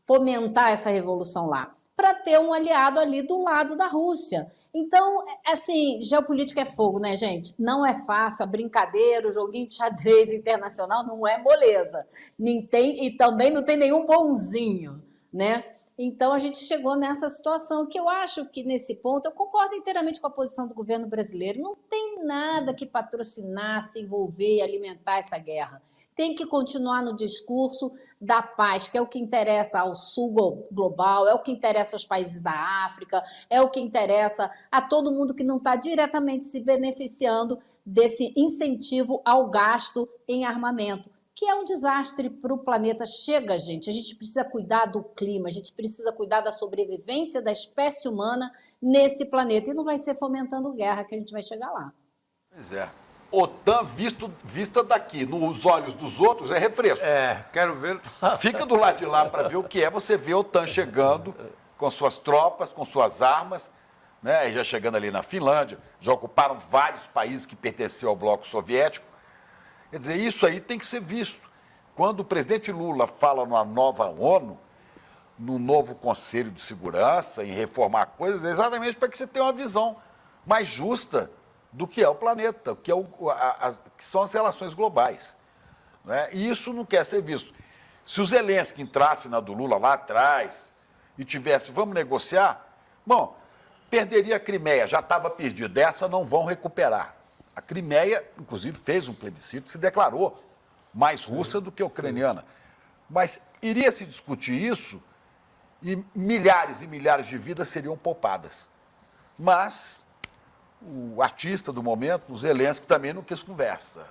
fomentar essa revolução lá? Para ter um aliado ali do lado da Rússia. Então, assim, geopolítica é fogo, né, gente? Não é fácil, a brincadeira, o joguinho de xadrez internacional não é moleza. E também não tem nenhum bonzinho, né? Então, a gente chegou nessa situação que eu acho que, nesse ponto, eu concordo inteiramente com a posição do governo brasileiro. Não tem nada que patrocinar, se envolver e alimentar essa guerra. Tem que continuar no discurso da paz, que é o que interessa ao sul global, é o que interessa aos países da África, é o que interessa a todo mundo que não está diretamente se beneficiando desse incentivo ao gasto em armamento, que é um desastre para o planeta. Chega, gente, a gente precisa cuidar do clima, a gente precisa cuidar da sobrevivência da espécie humana nesse planeta, e não vai ser fomentando guerra que a gente vai chegar lá. Pois é. OTAN vista daqui, nos olhos dos outros, é refresco. Quero ver. Fica do lado de lá para ver o que é. Você vê a OTAN chegando com suas tropas, com suas armas, né? Já chegando ali na Finlândia, já ocuparam vários países que pertenciam ao bloco soviético. Quer dizer, isso aí tem que ser visto. Quando o presidente Lula fala numa nova ONU, num novo Conselho de Segurança, em reformar coisas, é exatamente para que você tenha uma visão mais justa do que é o planeta, que são as relações globais. Né? E isso não quer ser visto. Se o Zelensky entrasse na do Lula lá atrás e tivesse, vamos negociar, bom, perderia a Crimeia, já estava perdida, dessa não vão recuperar. A Crimeia, inclusive, fez um plebiscito, se declarou mais russa do que ucraniana. Mas iria se discutir isso e milhares de vidas seriam poupadas. Mas o artista do momento, o Zelensky, também não quis conversa.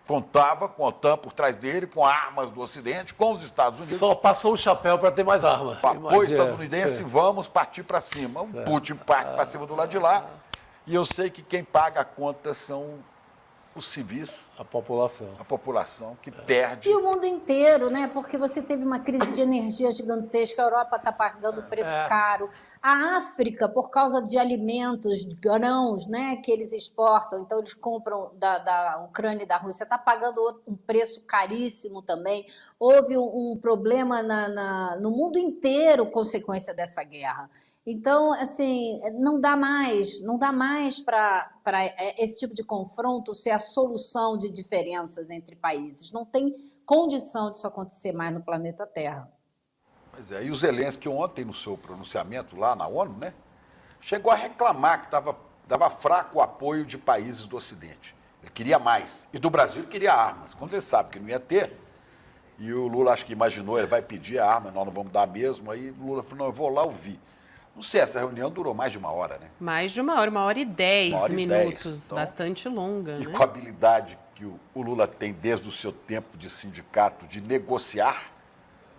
Contava com a OTAN por trás dele, com armas do Ocidente, com os Estados Unidos. Só passou o chapéu para ter mais arma. Apoio estadunidense, vamos partir para cima. O Putin parte para cima do lado de lá. E eu sei que quem paga a conta são os civis. A população. A população que perde. E o mundo inteiro, né? Porque você teve uma crise de energia gigantesca, a Europa está pagando preço caro. A África, por causa de alimentos, grãos, né, que eles exportam, então eles compram da Ucrânia e da Rússia, está pagando um preço caríssimo também. Houve um problema no mundo inteiro, consequência dessa guerra. Então, assim, não dá mais para esse tipo de confronto ser a solução de diferenças entre países. Não tem condição disso acontecer mais no planeta Terra. Pois é, e o Zelensky ontem, no seu pronunciamento lá na ONU, né, chegou a reclamar que dava fraco o apoio de países do Ocidente. Ele queria mais. E do Brasil ele queria armas. Quando ele sabe que não ia ter, e o Lula acho que imaginou, ele vai pedir a arma, nós não vamos dar mesmo, aí o Lula falou, não, eu vou lá ouvir. Não sei, essa reunião durou mais de 1 hora, né? Mais de 1 hora, 1h10 minutos, então, bastante longa. E né? com a habilidade que o Lula tem desde o seu tempo de sindicato de negociar,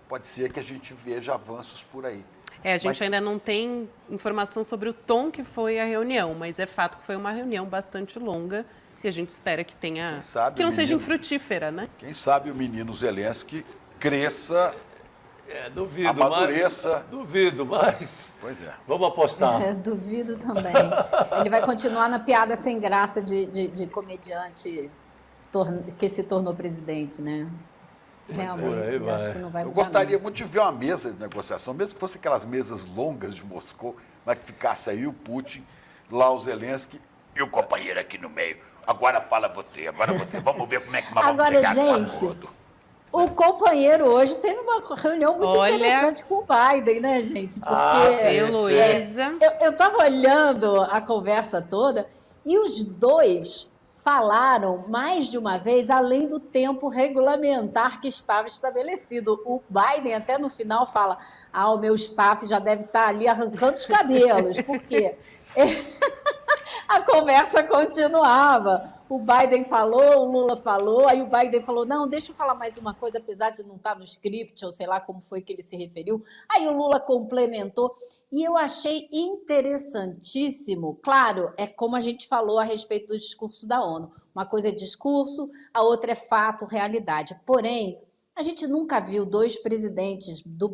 pode ser que a gente veja avanços por aí. A gente ainda não tem informação sobre o tom que foi a reunião, mas é fato que foi uma reunião bastante longa e a gente espera que tenha, que não seja infrutífera, né? Quem sabe o menino Zelensky cresça, duvido, amadureça. Duvido, mas... Pois é. Vamos apostar. Duvido também. Ele vai continuar na piada sem graça de comediante que se tornou presidente, né? Realmente, acho que não vai mudar. Eu gostaria muito de ver uma mesa de negociação, mesmo que fosse aquelas mesas longas de Moscou, mas que ficasse aí o Putin, lá o Zelensky e o companheiro aqui no meio. Agora fala você, vamos ver como é que nós vamos chegar no acordo. O companheiro hoje teve uma reunião muito interessante com o Biden, né, gente? Porque Luísa. Eu estava olhando a conversa toda e os dois falaram mais de uma vez além do tempo regulamentar que estava estabelecido. O Biden até no final fala, o meu staff já deve estar ali arrancando os cabelos, porque a conversa continuava. O Biden falou, o Lula falou, aí o Biden falou, não, deixa eu falar mais uma coisa, apesar de não estar no script, ou sei lá como foi que ele se referiu. Aí o Lula complementou. E eu achei interessantíssimo, claro, é como a gente falou a respeito do discurso da ONU. Uma coisa é discurso, a outra é fato, realidade. Porém, a gente nunca viu os presidentes do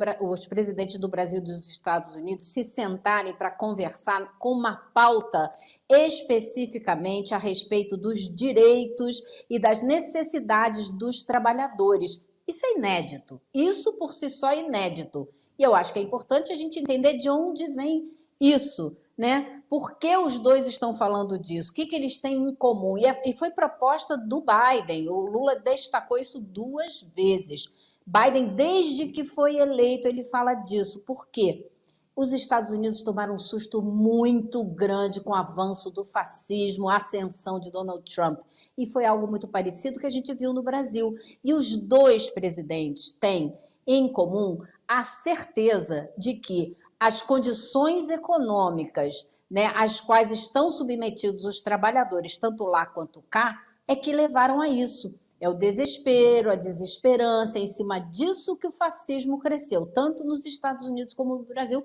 Brasil e dos Estados Unidos se sentarem para conversar com uma pauta especificamente a respeito dos direitos e das necessidades dos trabalhadores. Isso é inédito. Isso por si só é inédito. E eu acho que é importante a gente entender de onde vem isso, né? Por que os dois estão falando disso? O que eles têm em comum? E foi proposta do Biden. O Lula destacou isso 2 vezes. Biden, desde que foi eleito, ele fala disso. Por quê? Os Estados Unidos tomaram um susto muito grande com o avanço do fascismo, a ascensão de Donald Trump. E foi algo muito parecido que a gente viu no Brasil. E os dois presidentes têm em comum a certeza de que as condições econômicas, né, às quais estão submetidos os trabalhadores, tanto lá quanto cá, é que levaram a isso. É o desespero, a desesperança, é em cima disso que o fascismo cresceu, tanto nos Estados Unidos como no Brasil,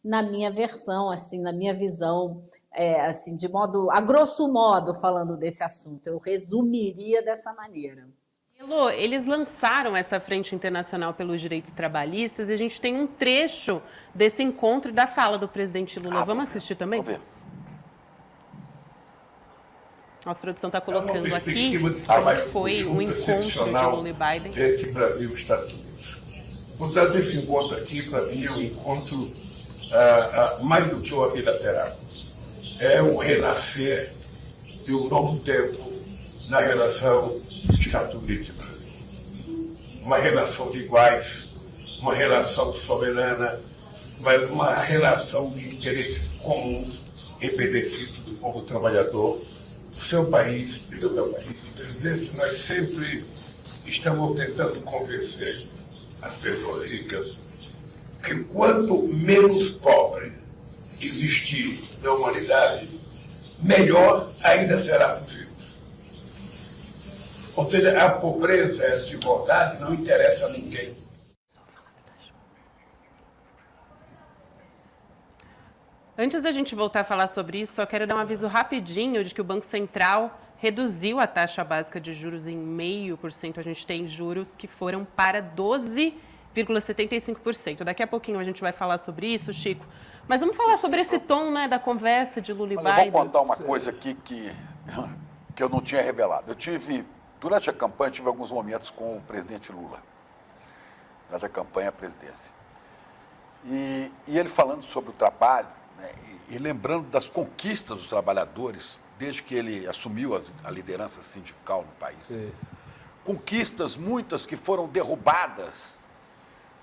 na minha versão, assim, na minha visão, assim, de modo, a grosso modo, falando desse assunto. Eu resumiria dessa maneira. Elô, eles lançaram essa Frente Internacional pelos Direitos Trabalhistas e a gente tem um trecho desse encontro e da fala do presidente Lula. Vamos assistir também? Vamos ver. Nossa produção está colocando aqui como foi o encontro de Lula e Biden. Entre Brasil e Estados Unidos. Portanto, esse encontro aqui, para mim, é um encontro mais do que uma bilateral. É um renascer de um novo tempo na relação Estados Unidos e Brasil. Uma relação de iguais, uma relação soberana, mas uma relação de interesses comuns em benefício do povo trabalhador, do seu país e do meu país. Presidente, nós sempre estamos tentando convencer as pessoas ricas que quanto menos pobre existir na humanidade, melhor ainda será possível. Ou seja, a pobreza e a desigualdade não interessa a ninguém. Antes da gente voltar a falar sobre isso, só quero dar um aviso rapidinho de que o Banco Central reduziu a taxa básica de juros em 0,5%. A gente tem juros que foram para 12,75%. Daqui a pouquinho a gente vai falar sobre isso, Chico. Mas vamos falar sobre esse tom, né, da conversa de Lula e Biden. Eu vou contar uma coisa aqui que eu não tinha revelado. Durante a campanha, tive alguns momentos com o presidente Lula, durante a campanha à presidência. E ele falando sobre o trabalho, né, e lembrando das conquistas dos trabalhadores, desde que ele assumiu a liderança sindical no país. Sim. Conquistas muitas que foram derrubadas,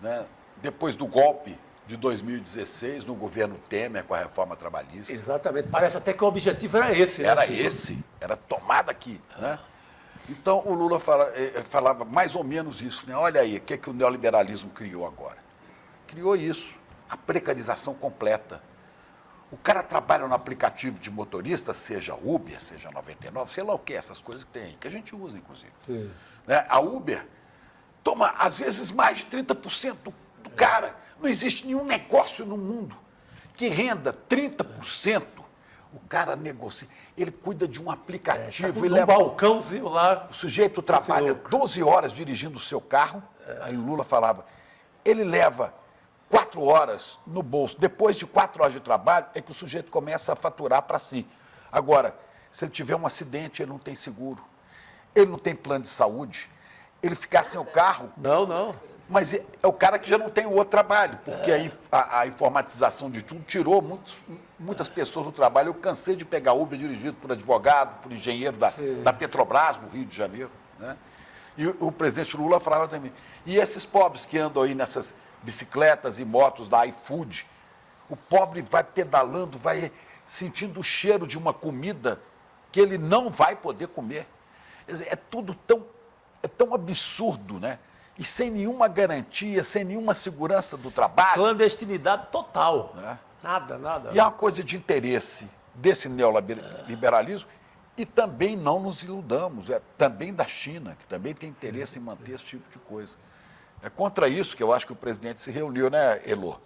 né, depois do golpe de 2016, no governo Temer, com a reforma trabalhista. Exatamente. Parece até que o objetivo era esse. Era esse, era tomada aqui, né? Então, o Lula falava mais ou menos isso, né? Olha aí, o que o neoliberalismo criou agora? Criou isso, a precarização completa. O cara trabalha no aplicativo de motorista, seja Uber, seja 99, sei lá o que, essas coisas que tem aí, que a gente usa, inclusive. Sim. Né? A Uber toma, às vezes, mais de 30% do cara. Não existe nenhum negócio no mundo que renda 30%. O cara negocia, ele cuida de um aplicativo. Ele leva um balcãozinho lá. O sujeito trabalha 12 horas dirigindo o seu carro, aí o Lula falava, ele leva 4 horas no bolso. Depois de 4 horas de trabalho, é que o sujeito começa a faturar para si. Agora, se ele tiver um acidente, ele não tem seguro, ele não tem plano de saúde, ele ficar sem o carro... Não. Mas é o cara que já não tem o outro trabalho, porque aí a informatização de tudo tirou muitas pessoas do trabalho. Eu cansei de pegar Uber dirigido por advogado, por engenheiro da Petrobras, no Rio de Janeiro. Né? E o presidente Lula falava também. E esses pobres que andam aí nessas bicicletas e motos da iFood, o pobre vai pedalando, vai sentindo o cheiro de uma comida que ele não vai poder comer. Quer dizer, é tudo tão absurdo, né? E sem nenhuma garantia, sem nenhuma segurança do trabalho. Clandestinidade total. Né? Nada. E é uma coisa de interesse desse neoliberalismo e também não nos iludamos, também da China, que também tem interesse em manter esse tipo de coisa. É contra isso que eu acho que o presidente se reuniu, né, Elô?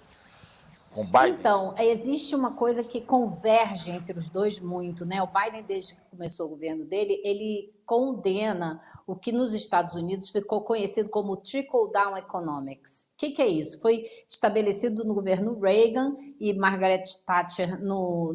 Com Biden. Então, existe uma coisa que converge entre os dois muito, né? O Biden, desde que começou o governo dele, ele condena o que nos Estados Unidos ficou conhecido como trickle-down economics. O que é isso? Foi estabelecido no governo Reagan e Margaret Thatcher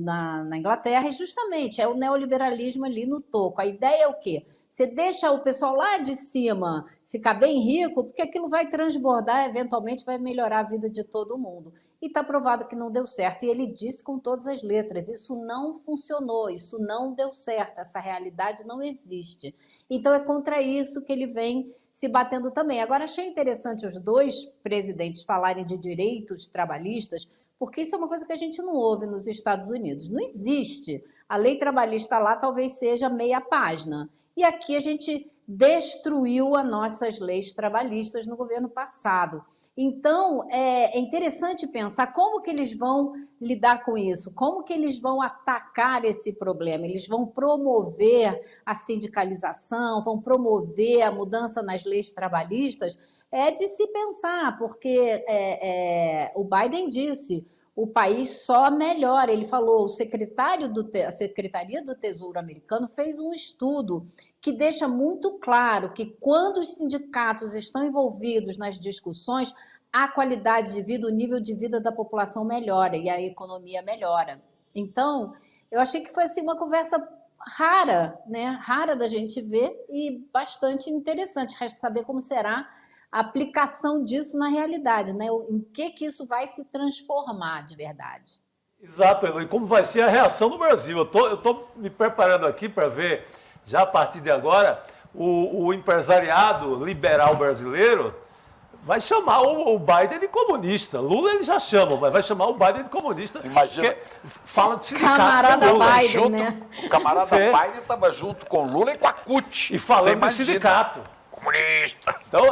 na Inglaterra, e justamente é o neoliberalismo ali no toco. A ideia é o quê? Você deixa o pessoal lá de cima ficar bem rico, porque aquilo vai transbordar, eventualmente vai melhorar a vida de todo mundo. E está provado que não deu certo. E ele disse com todas as letras, isso não funcionou, isso não deu certo, essa realidade não existe. Então é contra isso que ele vem se batendo também. Agora, achei interessante os dois presidentes falarem de direitos trabalhistas, porque isso é uma coisa que a gente não ouve nos Estados Unidos. Não existe. A lei trabalhista lá talvez seja meia página. E aqui a gente destruiu as nossas leis trabalhistas no governo passado. Então, é interessante pensar como que eles vão lidar com isso, como que eles vão atacar esse problema. Eles vão promover a sindicalização, vão promover a mudança nas leis trabalhistas. É de se pensar, porque o Biden disse, o país só melhora. Ele falou, a Secretaria do Tesouro americano fez um estudo que deixa muito claro que quando os sindicatos estão envolvidos nas discussões, a qualidade de vida, o nível de vida da população melhora e a economia melhora. Então, eu achei que foi assim, uma conversa rara, né? Rara da gente ver e bastante interessante. Resta saber como será a aplicação disso na realidade, né? Em que isso vai se transformar de verdade. Exato, e como vai ser a reação do Brasil. Eu estou me preparando aqui para ver, já a partir de agora, o empresariado liberal brasileiro vai chamar o Biden de comunista. Lula ele já chama, mas vai chamar o Biden de comunista. Imagina. Fala de sindicato. Camarada Lula. Biden, né? O camarada Biden estava junto com Lula e com a CUT. E falando de sindicato. Comunista. Então,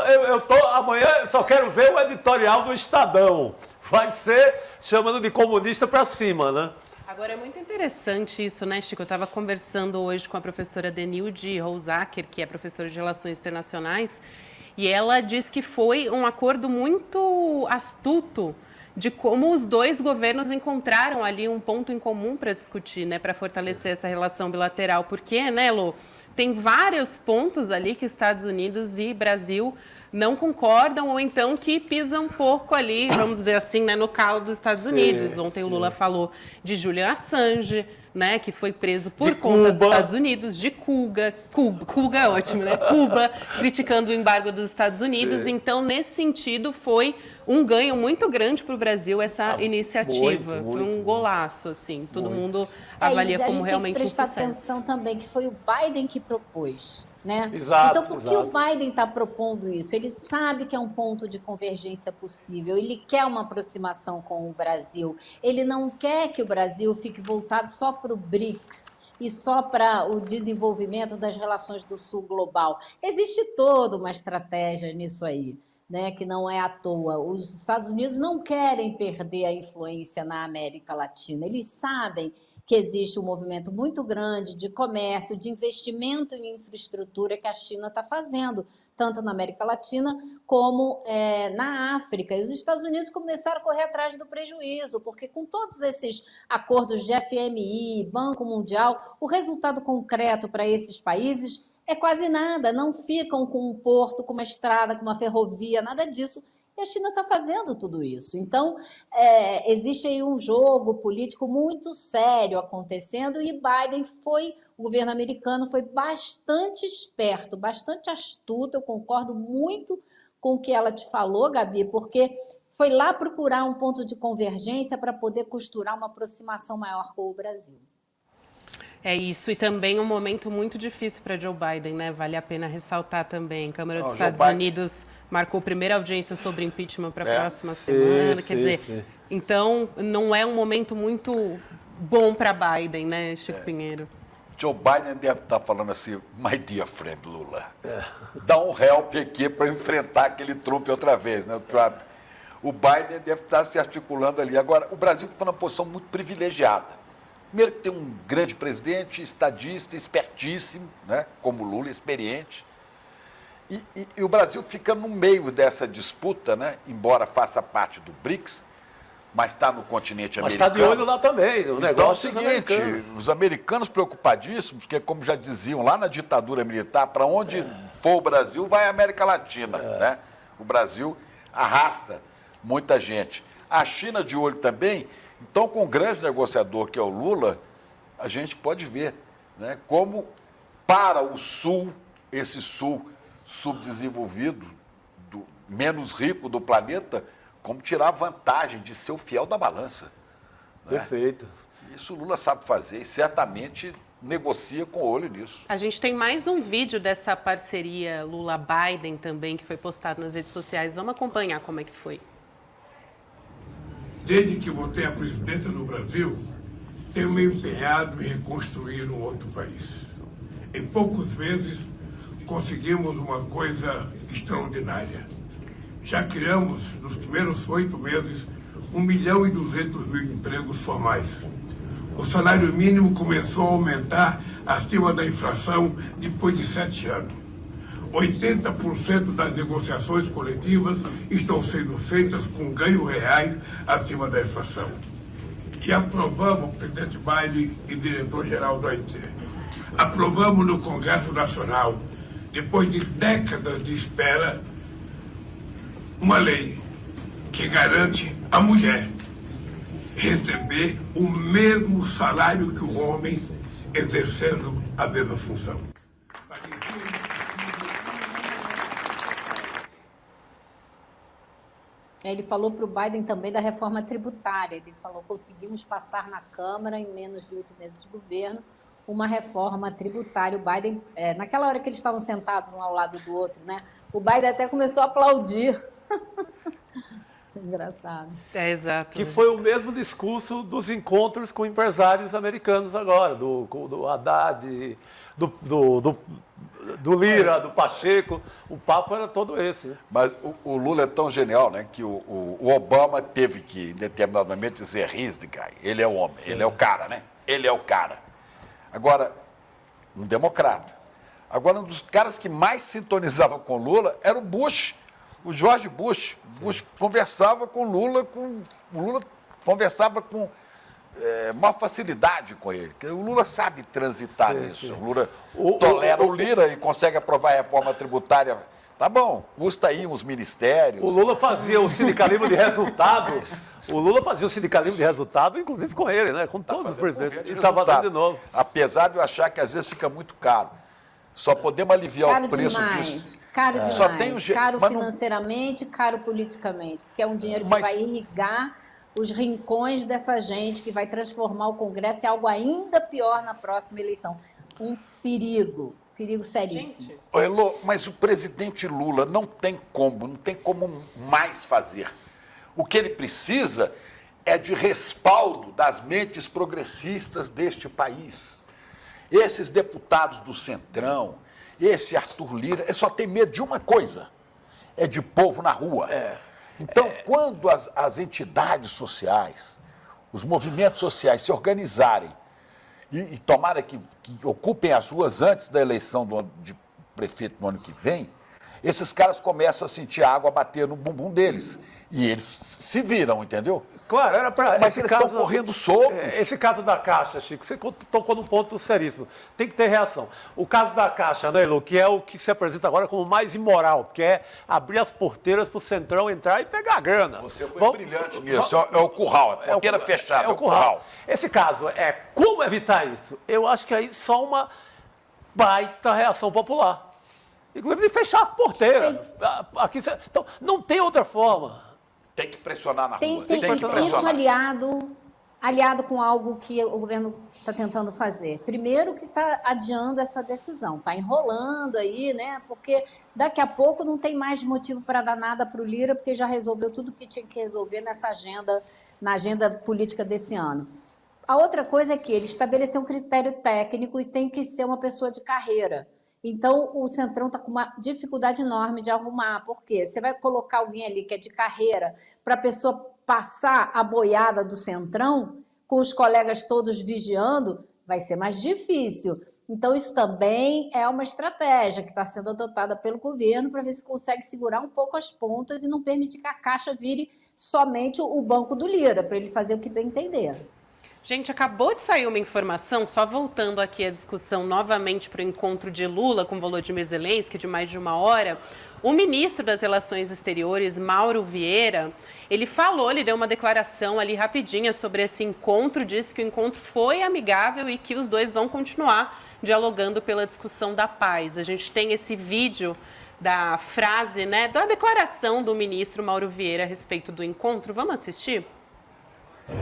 amanhã só quero ver o editorial do Estadão. Vai ser chamando de comunista para cima, né? Agora, é muito interessante isso, né, Chico? Eu estava conversando hoje com a professora Denilde Rousaker, que é professora de Relações Internacionais, e ela diz que foi um acordo muito astuto de como os dois governos encontraram ali um ponto em comum para discutir, né, para fortalecer essa relação bilateral. Porque, né, Lô, tem vários pontos ali que Estados Unidos e Brasil não concordam ou então que pisam um pouco ali, vamos dizer assim, né, no calo dos Estados Unidos. Ontem o Lula falou de Julian Assange, né, que foi preso por conta dos Estados Unidos, de Cuba é ótimo, né? Cuba, criticando o embargo dos Estados Unidos. Sim. Então, nesse sentido, foi um ganho muito grande para o Brasil essa iniciativa. Foi um golaço, assim. Todo mundo avalia como realmente um sucesso. A gente tem que prestar atenção também que foi o Biden que propôs. Né? Exato, então, por que o Biden está propondo isso? Ele sabe que é um ponto de convergência possível, ele quer uma aproximação com o Brasil, ele não quer que o Brasil fique voltado só para o BRICS e só para o desenvolvimento das relações do Sul global. Existe toda uma estratégia nisso aí, né, que não é à toa. Os Estados Unidos não querem perder a influência na América Latina, eles sabem que existe um movimento muito grande de comércio, de investimento em infraestrutura que a China está fazendo, tanto na América Latina como na África. E os Estados Unidos começaram a correr atrás do prejuízo, porque com todos esses acordos de FMI, Banco Mundial, o resultado concreto para esses países é quase nada, não ficam com um porto, com uma estrada, com uma ferrovia, nada disso. E a China está fazendo tudo isso. Então, existe aí um jogo político muito sério acontecendo e o governo americano foi bastante esperto, bastante astuto. Eu concordo muito com o que ela te falou, Gabi, porque foi lá procurar um ponto de convergência para poder costurar uma aproximação maior com o Brasil. É isso, e também um momento muito difícil para Joe Biden, né? Vale a pena ressaltar também. Câmara dos Estados Unidos marcou primeira audiência sobre impeachment para a próxima semana. Quer dizer, então não é um momento muito bom para Biden, né, Chico Pinheiro? Joe Biden deve estar falando assim, my dear friend Lula, dá um help aqui para enfrentar aquele Trump outra vez, né? O Trump. O Biden deve estar se articulando ali. Agora, o Brasil ficou numa posição muito privilegiada. Primeiro que tem um grande presidente, estadista, espertíssimo, né? Como Lula, experiente. E o Brasil fica no meio dessa disputa, né? Embora faça parte do BRICS, mas está no continente Mas americano. está de olho lá também. O negócio Então é o seguinte, os americanos preocupadíssimos, porque como já diziam lá na ditadura militar, para onde for o Brasil, vai a América Latina. Né? O Brasil arrasta muita gente. A China de olho também. Então, com o grande negociador que é o Lula, a gente pode ver, né, como para o Sul, esse Sul subdesenvolvido, menos rico do planeta, como tirar vantagem de ser o fiel da balança. Né? Perfeito. Isso o Lula sabe fazer e certamente negocia com olho nisso. A gente tem mais um vídeo dessa parceria Lula-Biden também, que foi postado nas redes sociais. Vamos acompanhar como é que foi. Desde que voltei à presidência no Brasil, tenho me empenhado em reconstruir um outro país. Em poucos meses, conseguimos uma coisa extraordinária. Já criamos, nos primeiros 8 meses, 1.200.000 empregos formais. O salário mínimo começou a aumentar acima da inflação depois de 7 anos. 80% das negociações coletivas estão sendo feitas com ganhos reais acima da inflação. E aprovamos, presidente Biden e diretor-geral do OIT, aprovamos no Congresso Nacional, depois de décadas de espera, uma lei que garante à mulher receber o mesmo salário que o homem exercendo a mesma função. Ele falou para o Biden também da reforma tributária. Ele falou que conseguimos passar na Câmara, em menos de 8 meses de governo, uma reforma tributária. O Biden, naquela hora que eles estavam sentados um ao lado do outro, né? O Biden até começou a aplaudir. Engraçado. Exato. Que foi o mesmo discurso dos encontros com empresários americanos agora, do Haddad, do Lira, do Pacheco. O papo era todo esse. Né? Mas o Lula é tão genial, né, que o Obama teve que, em determinado momento, dizer he's the guy. Ele é o homem, ele é o cara, né? Ele é o cara. Agora, um democrata. Agora, um dos caras que mais sintonizava com Lula era o Bush, o George Bush. Bush conversava com Lula, o Lula conversava com maior facilidade com ele. O Lula sabe transitar nisso. O Lula tolera o Lira e consegue aprovar a reforma tributária. Tá bom, custa aí uns ministérios. O Lula fazia o sindicalismo de resultados. O Lula fazia o sindicalismo de resultado, inclusive com ele, né? Com todos os presidentes. E estava dando de novo. Apesar de eu achar que às vezes fica muito caro. Só podemos aliviar o preço disso. Caro demais. Só tem caro financeiramente, caro politicamente. Porque é um dinheiro que vai irrigar os rincões dessa gente, que vai transformar o Congresso em algo ainda pior na próxima eleição. Um perigo seríssimo. Elô, mas o presidente Lula não tem como mais fazer. O que ele precisa é de respaldo das mentes progressistas deste país. Esses deputados do Centrão, esse Arthur Lira, ele só tem medo de uma coisa, é de povo na rua. Então, quando as entidades sociais, os movimentos sociais se organizarem e tomara que ocupem as ruas antes da eleição de prefeito no ano que vem, esses caras começam a sentir a água bater no bumbum deles. E eles se viram, entendeu? Claro, era para. Mas eles estão correndo soltos. Esse caso da Caixa, Chico, você tocou num ponto seríssimo. Tem que ter reação. O caso da Caixa, né, Elô, que é o que se apresenta agora como mais imoral, que é abrir as porteiras para o Centrão entrar e pegar a grana. Você foi brilhante nisso. É o curral, é porteira fechada, é o curral. Esse caso é como evitar isso? Eu acho que aí só uma baita reação popular. Inclusive de fechar a porteira. Aqui, então, não tem outra forma. Tem que pressionar na rua. Tem que pressionar. Isso aliado com algo que o governo está tentando fazer. Primeiro que está adiando essa decisão, está enrolando aí, né? Porque daqui a pouco não tem mais motivo para dar nada para o Lira, porque já resolveu tudo que tinha que resolver na agenda política desse ano. A outra coisa é que ele estabeleceu um critério técnico e tem que ser uma pessoa de carreira. Então, o Centrão está com uma dificuldade enorme de arrumar. Por quê? Você vai colocar alguém ali que é de carreira para a pessoa passar a boiada do Centrão, com os colegas todos vigiando, vai ser mais difícil. Então, isso também é uma estratégia que está sendo adotada pelo governo para ver se consegue segurar um pouco as pontas e não permitir que a Caixa vire somente o banco do Lira, para ele fazer o que bem entender. Gente, acabou de sair uma informação, só voltando aqui a discussão novamente para o encontro de Lula com Volodymyr Zelensky, de mais de 1 hora. O ministro das Relações Exteriores, Mauro Vieira, ele deu uma declaração ali rapidinha sobre esse encontro, disse que o encontro foi amigável e que os dois vão continuar dialogando pela discussão da paz. A gente tem esse vídeo da frase, né, da declaração do ministro Mauro Vieira a respeito do encontro. Vamos assistir?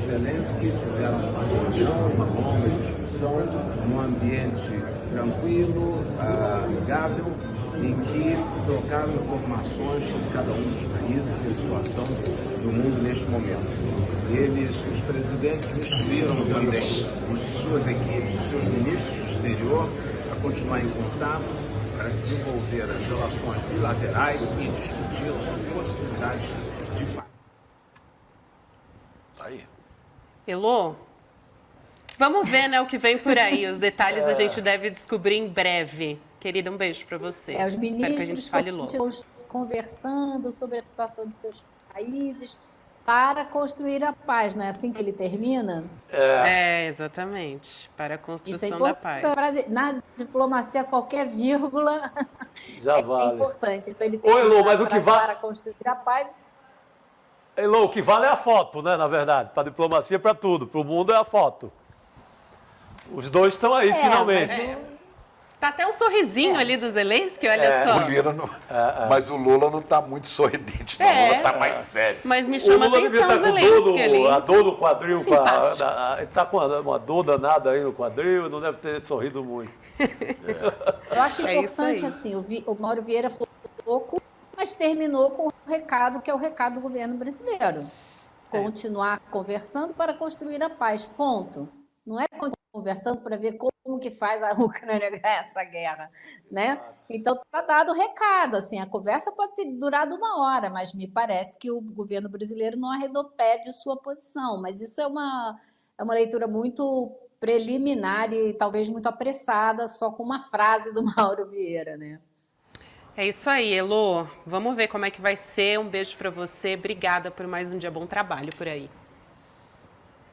Zelensky tiveram uma reunião, uma longa discussão, num ambiente tranquilo, amigável, em que trocaram informações sobre cada um dos países e a situação do mundo neste momento. Os presidentes instruíram também suas equipes, os seus ministros do exterior, a continuar em contato para desenvolver as relações bilaterais e discutir as possibilidades de paz. Aí. Elô, vamos ver, né, o que vem por aí. Os detalhes a gente deve descobrir em breve. Querida, um beijo para você. Os ministros continuam conversando sobre a situação de seus países para construir a paz. Não é assim que ele termina? Exatamente. Para a construção Isso é da paz. importante. Na diplomacia, qualquer vírgula já vale. É importante. Então, ele Elô, mas o que vale para construir a paz. Elô, o que vale é a foto, né, na verdade. Para a diplomacia, para tudo. Para o mundo é a foto. Os dois estão aí, finalmente. Tá até um sorrisinho ali do Zelensky, olha só. O Lira não, mas o Lula não está muito sorridente, não. O Lula está mais sério. Mas me chama a atenção o Zelensky ali. A dor no quadril, ele está com uma dor danada aí no quadril, não deve ter sorrido muito. Eu acho importante, assim, o Mauro Vieira falou pouco, mas terminou com o recado, que é o recado do governo brasileiro. Continuar conversando para construir a paz, ponto. Não é conversando para ver como que faz a Ucrânia ganhar essa guerra, né? Então, está dado o recado, assim, a conversa pode ter durado 1 hora, mas me parece que o governo brasileiro não arredou pé de sua posição, mas isso é uma leitura muito preliminar e talvez muito apressada, só com uma frase do Mauro Vieira, né? É isso aí, Elô. Vamos ver como é que vai ser. Um beijo para você. Obrigada por mais um dia. Bom trabalho por aí.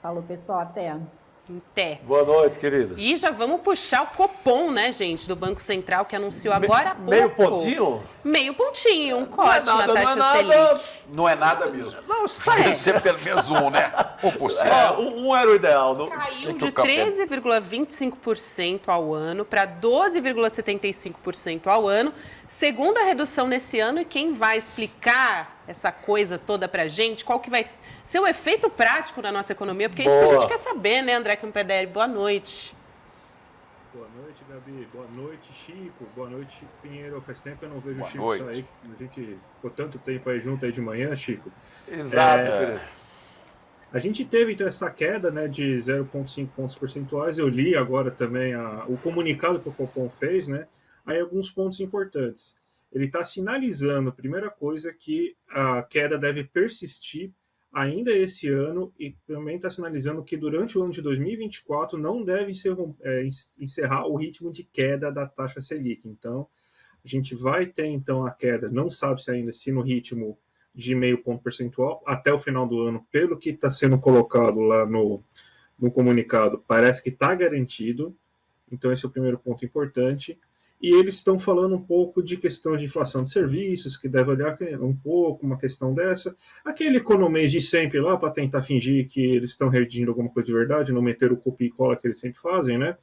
Falou, pessoal. Até. Até. Boa noite, querida. E já vamos puxar o Copom, né, gente, do Banco Central, que anunciou agora há pouco. Meio pontinho? Meio pontinho, um corte na taxa Selic. Não é nada mesmo. Não, deve ser pelo menos 1, né? 1%. 1 era o ideal. Caiu de 13,25% ao ano para 12,75% ao ano. Segunda redução nesse ano, e quem vai explicar essa coisa toda pra gente, qual que vai ser o efeito prático na nossa economia, porque é isso que a gente quer saber, né, André Campederi? Boa noite. Boa noite, Gabi. Boa noite, Chico. Boa noite, Chico Pinheiro. Faz tempo que eu não vejo o Chico noite. sair. A gente ficou tanto tempo aí junto aí de manhã, Chico. Exato. A gente teve então essa queda, né, de 0,5 pontos percentuais. Eu li agora também o comunicado que o Copom fez, né? Aí alguns pontos importantes. Ele está sinalizando, primeira coisa, que a queda deve persistir ainda esse ano, e também está sinalizando que durante o ano de 2024 não deve encerrar o ritmo de queda da taxa Selic. Então, a gente vai ter então a queda, não sabe se ainda no ritmo de 0,5 ponto percentual até o final do ano, pelo que está sendo colocado lá no comunicado, parece que está garantido. Então, esse é o primeiro ponto importante. E eles estão falando um pouco de questão de inflação de serviços, que deve olhar um pouco uma questão dessa. Aquele economês de sempre lá, para tentar fingir que eles estão redigindo alguma coisa de verdade, não meter o copia e cola que eles sempre fazem, né?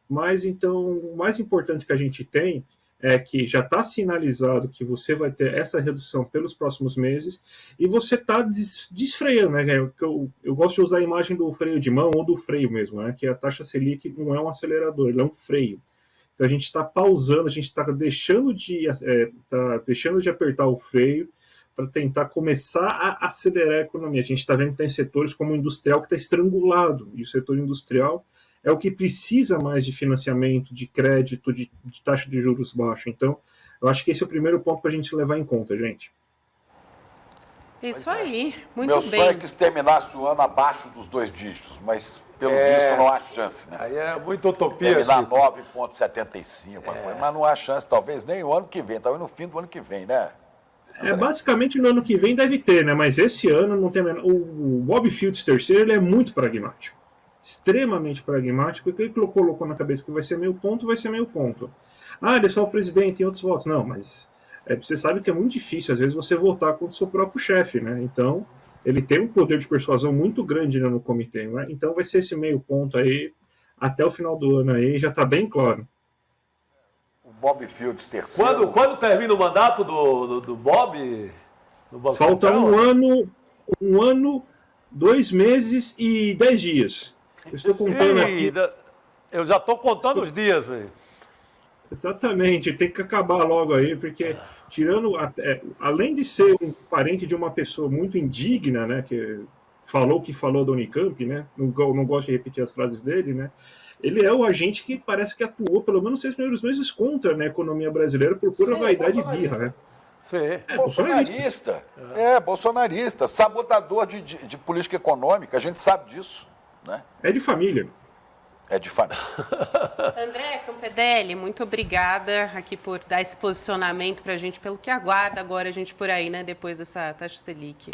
Mas, então, o mais importante que a gente tem é que já está sinalizado que você vai ter essa redução pelos próximos meses, e você está desfreando, né? Eu gosto de usar a imagem do freio de mão ou do freio mesmo, né? Que a taxa Selic não é um acelerador, ele é um freio. Então a gente está pausando, a gente está deixando de apertar o freio para tentar começar a acelerar a economia. A gente está vendo que tem setores como o industrial que está estrangulado, e o setor industrial é o que precisa mais de financiamento, de crédito, de taxa de juros baixa. Então, eu acho que esse é o primeiro ponto para a gente levar em conta, gente. Isso aí, muito Meu bem. sonho é que se terminasse o ano abaixo dos 2 dígitos, mas pelo visto não há chance, né? Aí é muita utopia, Terminar Chico. 9,75, mas não há chance, talvez nem o ano que vem, talvez no fim do ano que vem, né? Basicamente no ano que vem deve ter, né? Mas esse ano não tem. O Bob Fields III, ele é muito pragmático, extremamente pragmático, e ele colocou na cabeça que vai ser meio ponto, vai ser meio ponto. Ele é só o presidente e outros votos. Não, mas você sabe que é muito difícil, às vezes, você votar contra o seu próprio chefe, né? Então, ele tem um poder de persuasão muito grande, né, no comitê, né? Então vai ser esse meio ponto aí, até o final do ano aí, já está bem claro. O Bob Fields III. Quando termina o mandato do Bob? Falta um ano, 2 meses e 10 dias. Eu estou contando aqui. Eu já estou contando os dias, velho. Exatamente, tem que acabar logo aí, porque além de ser um parente de uma pessoa muito indigna, né, que falou da Unicamp, né, não gosto de repetir as frases dele, né, ele é o agente que parece que atuou pelo menos 6 primeiros meses contra, né, a economia brasileira por pura vaidade e birra, né? Bolsonarista, sabotador de política econômica, a gente sabe disso, né? É de família. É de família. André Campedelli, muito obrigada aqui por dar esse posicionamento para a gente, pelo que aguarda agora a gente por aí, né, depois dessa taxa Selic.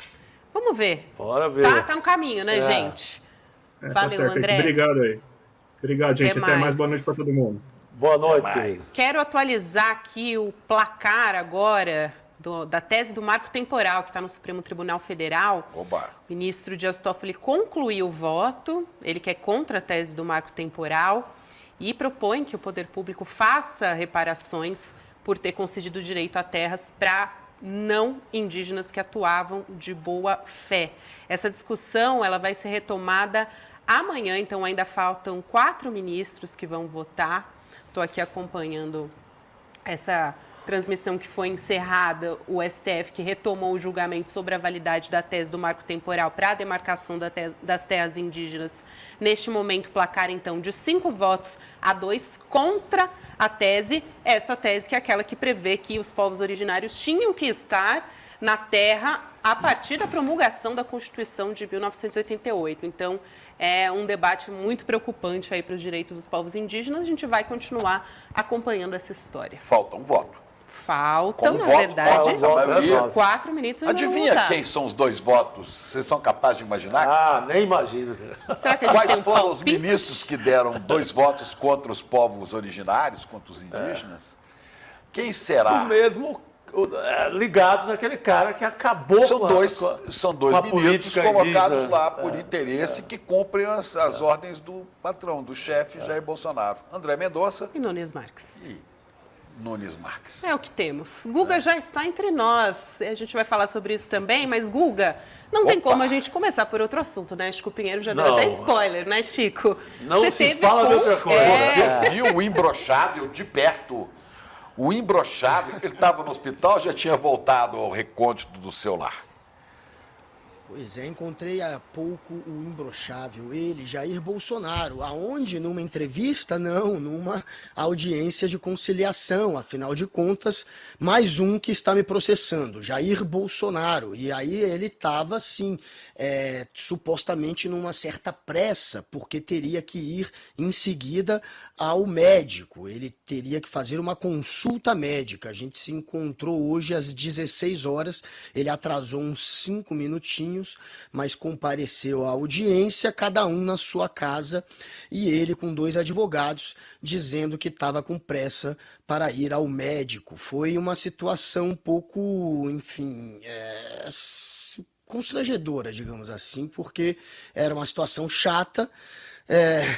Vamos ver. Bora ver. Tá no caminho, né, gente? Tá Valeu, certo. André. Obrigado aí. Obrigado, gente. Até Até mais. Boa noite para todo mundo. Boa noite. Quero atualizar aqui o placar agora da tese do marco temporal, que está no Supremo Tribunal Federal. Oba. O ministro Dias Toffoli concluiu o voto, ele que é contra a tese do marco temporal e propõe que o poder público faça reparações por ter concedido direito a terras para não indígenas que atuavam de boa fé. Essa discussão ela vai ser retomada amanhã, então ainda faltam 4 ministros que vão votar. Estou aqui acompanhando essa transmissão que foi encerrada, o STF que retomou o julgamento sobre a validade da tese do marco temporal para a demarcação das terras indígenas. Neste momento, placar, então, de 5 votos a 2 contra a tese, essa tese que é aquela que prevê que os povos originários tinham que estar na terra a partir da promulgação da Constituição de 1988. Então, é um debate muito preocupante aí para os direitos dos povos indígenas. A gente vai continuar acompanhando essa história. Falta um voto. Faltam, Como na verdade, maioria. 4 ministros. Adivinha quem são os 2 votos? Vocês são capazes de imaginar? Nem imagino. Será que a gente Quais tem um foram os palpite? ministros que deram 2 votos contra os povos originários, contra os indígenas? Quem será? O mesmo ligados àquele cara que acabou São dois ministros política colocados indígena. lá por interesse que cumprem as ordens do patrão, do chefe Jair Bolsonaro. André Mendonça e Nunes Marques. É o que temos. Guga já está entre nós. A gente vai falar sobre isso também, mas Guga, não tem como a gente começar por outro assunto, né? Chico Pinheiro já deu até spoiler, né, Chico? Não se fala de outra coisa. Você viu o Imbrochável de perto? O Imbrochável, ele estava no hospital, já tinha voltado ao recôndito do seu lar. Pois é, encontrei há pouco o Imbrochável, ele, Jair Bolsonaro, aonde? Numa entrevista? Não, numa audiência de conciliação, afinal de contas, mais um que está me processando, Jair Bolsonaro. E aí ele estava, assim, supostamente numa certa pressa, porque teria que ir em seguida ao médico, ele teria que fazer uma consulta médica. A gente se encontrou hoje às 16 horas, ele atrasou uns 5 minutinhos, mas compareceu à audiência, cada um na sua casa, e ele com 2 advogados, dizendo que estava com pressa para ir ao médico. Foi uma situação um pouco, enfim, constrangedora, digamos assim, porque era uma situação chata,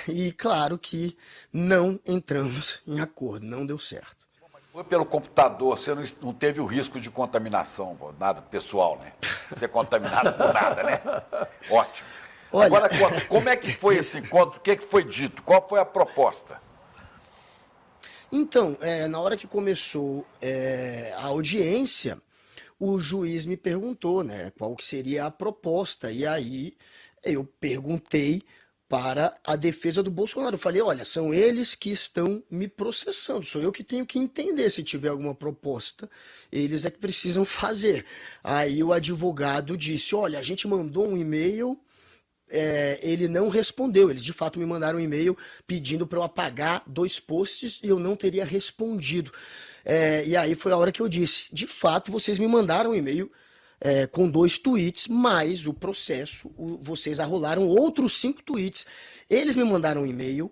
e claro que não entramos em acordo, não deu certo. Foi pelo computador, você não teve o risco de contaminação, nada pessoal, né? Ser contaminado por nada, né? Ótimo. Olha... Agora, como é que foi esse encontro? O que foi dito? Qual foi a proposta? Então, na hora que começou a audiência, o juiz me perguntou, né, qual que seria a proposta. E aí eu perguntei para a defesa do Bolsonaro. Eu falei, olha, são eles que estão me processando, sou eu que tenho que entender se tiver alguma proposta, eles é que precisam fazer. Aí o advogado disse, olha, a gente mandou um e-mail, ele não respondeu, eles de fato me mandaram um e-mail pedindo para eu apagar 2 posts e eu não teria respondido. E aí foi a hora que eu disse, de fato vocês me mandaram um e-mail com 2 tweets, mas o processo, vocês arrolaram outros 5 tweets. Eles me mandaram um e-mail,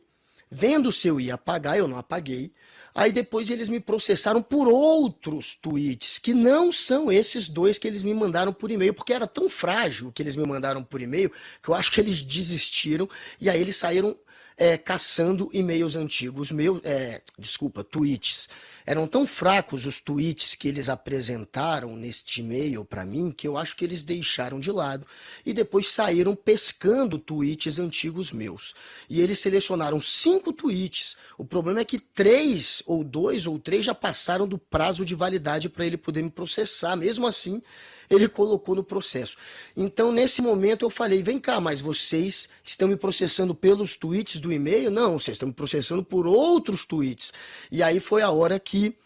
vendo se eu ia apagar, eu não apaguei. Aí depois eles me processaram por outros tweets, que não são esses 2 que eles me mandaram por e-mail, porque era tão frágil o que eles me mandaram por e-mail, que eu acho que eles desistiram, e aí eles saíram caçando e-mails antigos, tweets. Eram tão fracos os tweets que eles apresentaram neste e-mail para mim, que eu acho que eles deixaram de lado e depois saíram pescando tweets antigos meus. E eles selecionaram 5 tweets. O problema é que 2 ou 3 já passaram do prazo de validade para ele poder me processar. Mesmo assim, ele colocou no processo. Então, nesse momento, eu falei, vem cá, mas vocês estão me processando pelos tweets do e-mail? Não, vocês estão me processando por outros tweets. E aí foi a hora que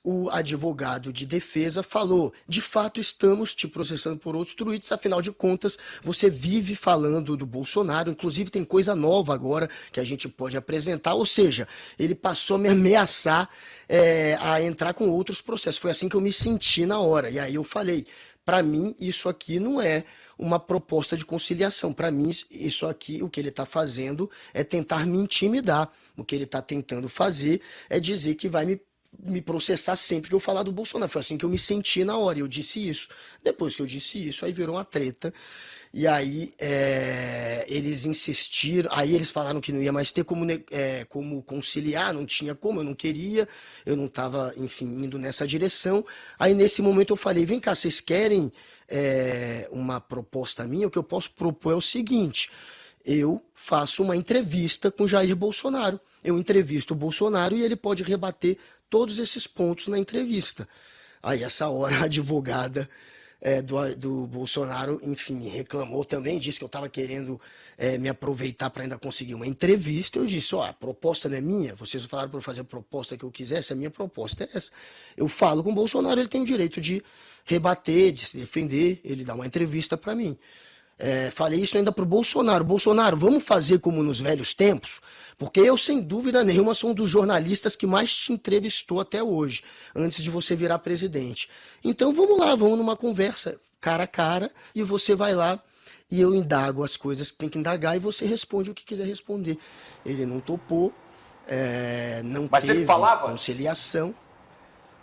o advogado de defesa falou, de fato estamos te processando por outros tweets, afinal de contas, você vive falando do Bolsonaro, inclusive tem coisa nova agora que a gente pode apresentar, ou seja, ele passou a me ameaçar a entrar com outros processos. Foi assim que eu me senti na hora. E aí eu falei, para mim, isso aqui não é uma proposta de conciliação. Para mim, isso aqui, o que ele está fazendo é tentar me intimidar. O que ele está tentando fazer é dizer que vai me processar sempre que eu falar do Bolsonaro. Foi assim que eu me senti na hora. Eu disse isso. Depois que eu disse isso, aí virou uma treta. E aí eles insistiram, aí eles falaram que não ia mais ter como conciliar, não tinha como, eu não queria, eu não estava, enfim, indo nessa direção. Aí nesse momento eu falei, vem cá, vocês querem uma proposta minha? O que eu posso propor é o seguinte, eu faço uma entrevista com Jair Bolsonaro, eu entrevisto o Bolsonaro e ele pode rebater todos esses pontos na entrevista. Aí essa hora a advogada do Bolsonaro, enfim, reclamou também, disse que eu estava querendo me aproveitar para ainda conseguir uma entrevista. Eu disse, a proposta não é minha, vocês falaram para eu fazer a proposta que eu quisesse, a minha proposta é essa. Eu falo com o Bolsonaro, ele tem o direito de rebater, de se defender, ele dá uma entrevista para mim. Falei isso ainda para o Bolsonaro. Bolsonaro, vamos fazer como nos velhos tempos? Porque eu, sem dúvida nenhuma, sou um dos jornalistas que mais te entrevistou até hoje, antes de você virar presidente. Então vamos lá, vamos numa conversa cara a cara, e você vai lá e eu indago as coisas que tem que indagar e você responde o que quiser responder. Ele não topou, não Mas teve ele falava? conciliação.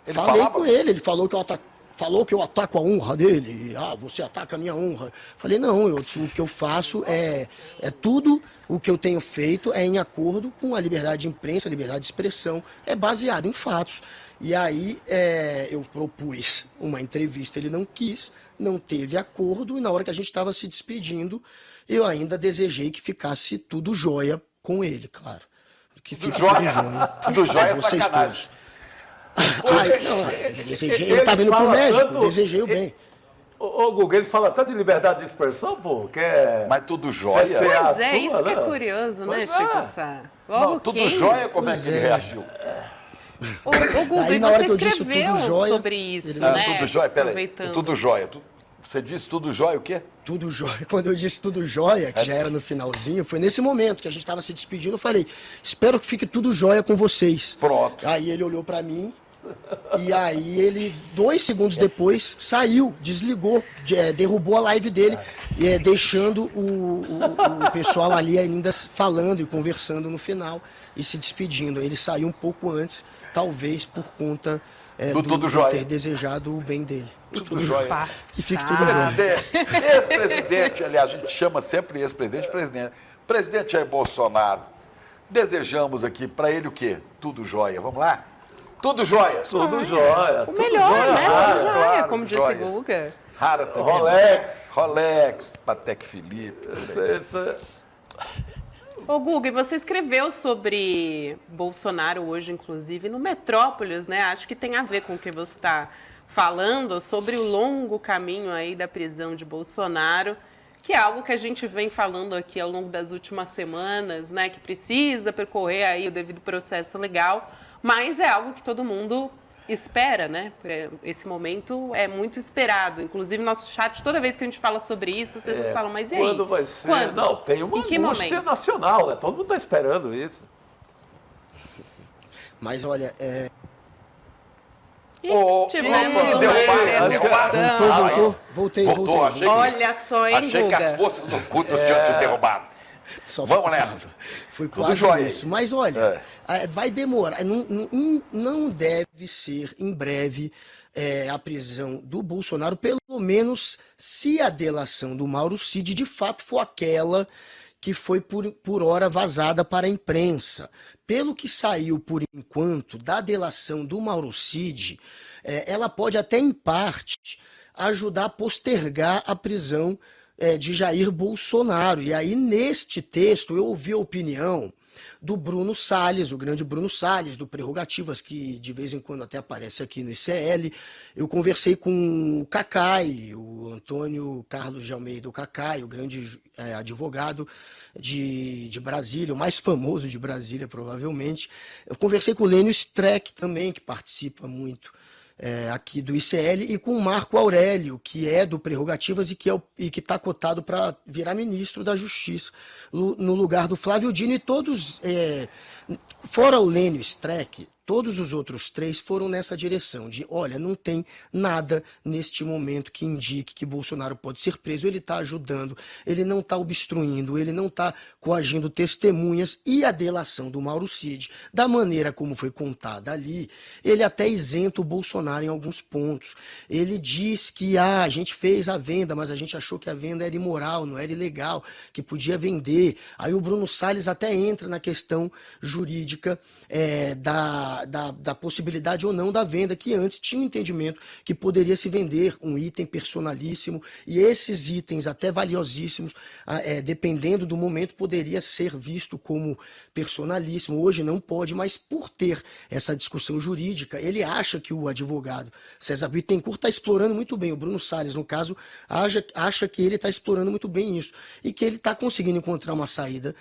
Ele Falei falava? com ele falou que eu ataco a honra dele, você ataca a minha honra. Falei, não, o que eu faço é tudo o que eu tenho feito é em acordo com a liberdade de imprensa, a liberdade de expressão, é baseado em fatos. E aí eu propus uma entrevista, ele não quis, não teve acordo, e na hora que a gente estava se despedindo, eu ainda desejei que ficasse tudo jóia com ele, claro. Que Tudo jóia? Tudo jóia é vocês sacanagem. todos. Desejei, ele estava indo pro médico, desejei o bem. Ô, Guga, ele fala tanto de liberdade de expressão, pô, que Mas tudo jóia? Pois é, isso que é curioso, né, Chico Sá? Não, tudo jóia, como é que ele reagiu? Ô, Guga, Aí, e na hora você que eu disse escreveu tudo jóia, sobre isso, né? Tudo jóia, peraí. Aproveitando. Tudo jóia. Você disse tudo jóia o quê? Tudo jóia. Quando eu disse tudo jóia, que já era no finalzinho, foi nesse momento que a gente estava se despedindo, eu falei, espero que fique tudo jóia com vocês. Pronto. Aí ele olhou para mim, e aí ele, 2 segundos depois, saiu, desligou, derrubou a live dele, deixando o pessoal ali ainda falando e conversando no final e se despedindo. Ele saiu um pouco antes, talvez por conta do ter desejado o bem dele. Tudo jóia. Que fique tudo bem. Ex-presidente, aliás, a gente chama sempre ex-presidente presidente. Presidente Jair Bolsonaro, desejamos aqui para ele o quê? Tudo jóia. Vamos lá? Tudo jóia. Tudo jóia. O melhor, né? Tudo jóia, claro, como disse jóia. Guga. Rara também. Rolex, Patek Philippe. Ô, Guga, e você escreveu sobre Bolsonaro hoje, inclusive, no Metrópolis, né? Acho que tem a ver com o que você está falando sobre o longo caminho aí da prisão de Bolsonaro, que é algo que a gente vem falando aqui ao longo das últimas semanas, né, que precisa percorrer aí o devido processo legal, mas é algo que todo mundo espera, né? Esse momento é muito esperado. Inclusive, nosso chat, toda vez que a gente fala sobre isso, as pessoas falam, mas e aí? Quando vai ser? Quando? Não, tem uma angústia nacional, né? Todo mundo está esperando isso. Mas olha, Voltei. Olha só, hein, Achei que as forças ocultas tinham te derrubado. Vamos nessa. Foi Tudo quase jóia. isso. Mas olha, vai demorar. Não deve ser em breve a prisão do Bolsonaro, pelo menos se a delação do Mauro Cid de fato for aquela que foi por hora vazada para a imprensa. Pelo que saiu por enquanto da delação do Mauro Cid, ela pode até em parte ajudar a postergar a prisão de Jair Bolsonaro. E aí, neste texto, eu ouvi a opinião do Bruno Salles, o grande Bruno Salles, do Prerrogativas, que de vez em quando até aparece aqui no ICL. Eu conversei com o Cacai, o Antônio Carlos de Almeida, o Cacai, o grande advogado de Brasília, o mais famoso de Brasília, provavelmente. Eu conversei com o Lênio Streck também, que participa muito aqui do ICL, e com o Marco Aurélio, que é do Prerrogativas e que está cotado para virar ministro da Justiça, no lugar do Flávio Dino, e todos, fora o Lênio Streck, todos os outros três foram nessa direção de, olha, não tem nada neste momento que indique que Bolsonaro pode ser preso, ele está ajudando, ele não está obstruindo, ele não está coagindo testemunhas, e a delação do Mauro Cid, da maneira como foi contada ali, ele até isenta o Bolsonaro em alguns pontos. Ele diz que a gente fez a venda, mas a gente achou que a venda era imoral, não era ilegal, que podia vender. Aí o Bruno Salles até entra na questão jurídica da possibilidade ou não da venda, que antes tinha um entendimento que poderia se vender um item personalíssimo, e esses itens até valiosíssimos, dependendo do momento, poderia ser visto como personalíssimo. Hoje não pode, mas por ter essa discussão jurídica, ele acha que o advogado César Bittencourt está explorando muito bem, o Bruno Salles, no caso, acha que ele está explorando muito bem isso, e que ele está conseguindo encontrar uma saída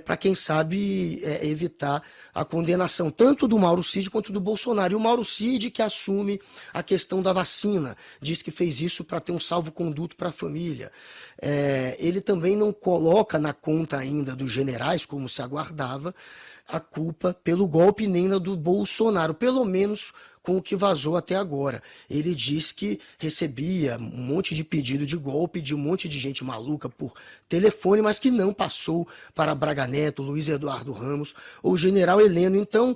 para, quem sabe, evitar a condenação tanto do Mauro Cid quanto do Bolsonaro. E o Mauro Cid, que assume a questão da vacina, diz que fez isso para ter um salvo-conduto para a família. Ele também não coloca na conta ainda dos generais, como se aguardava, a culpa pelo golpe nem na do Bolsonaro, pelo menos com o que vazou até agora. Ele diz que recebia um monte de pedido de golpe de um monte de gente maluca por telefone, mas que não passou para Braga Neto, Luiz Eduardo Ramos ou General Heleno. Então,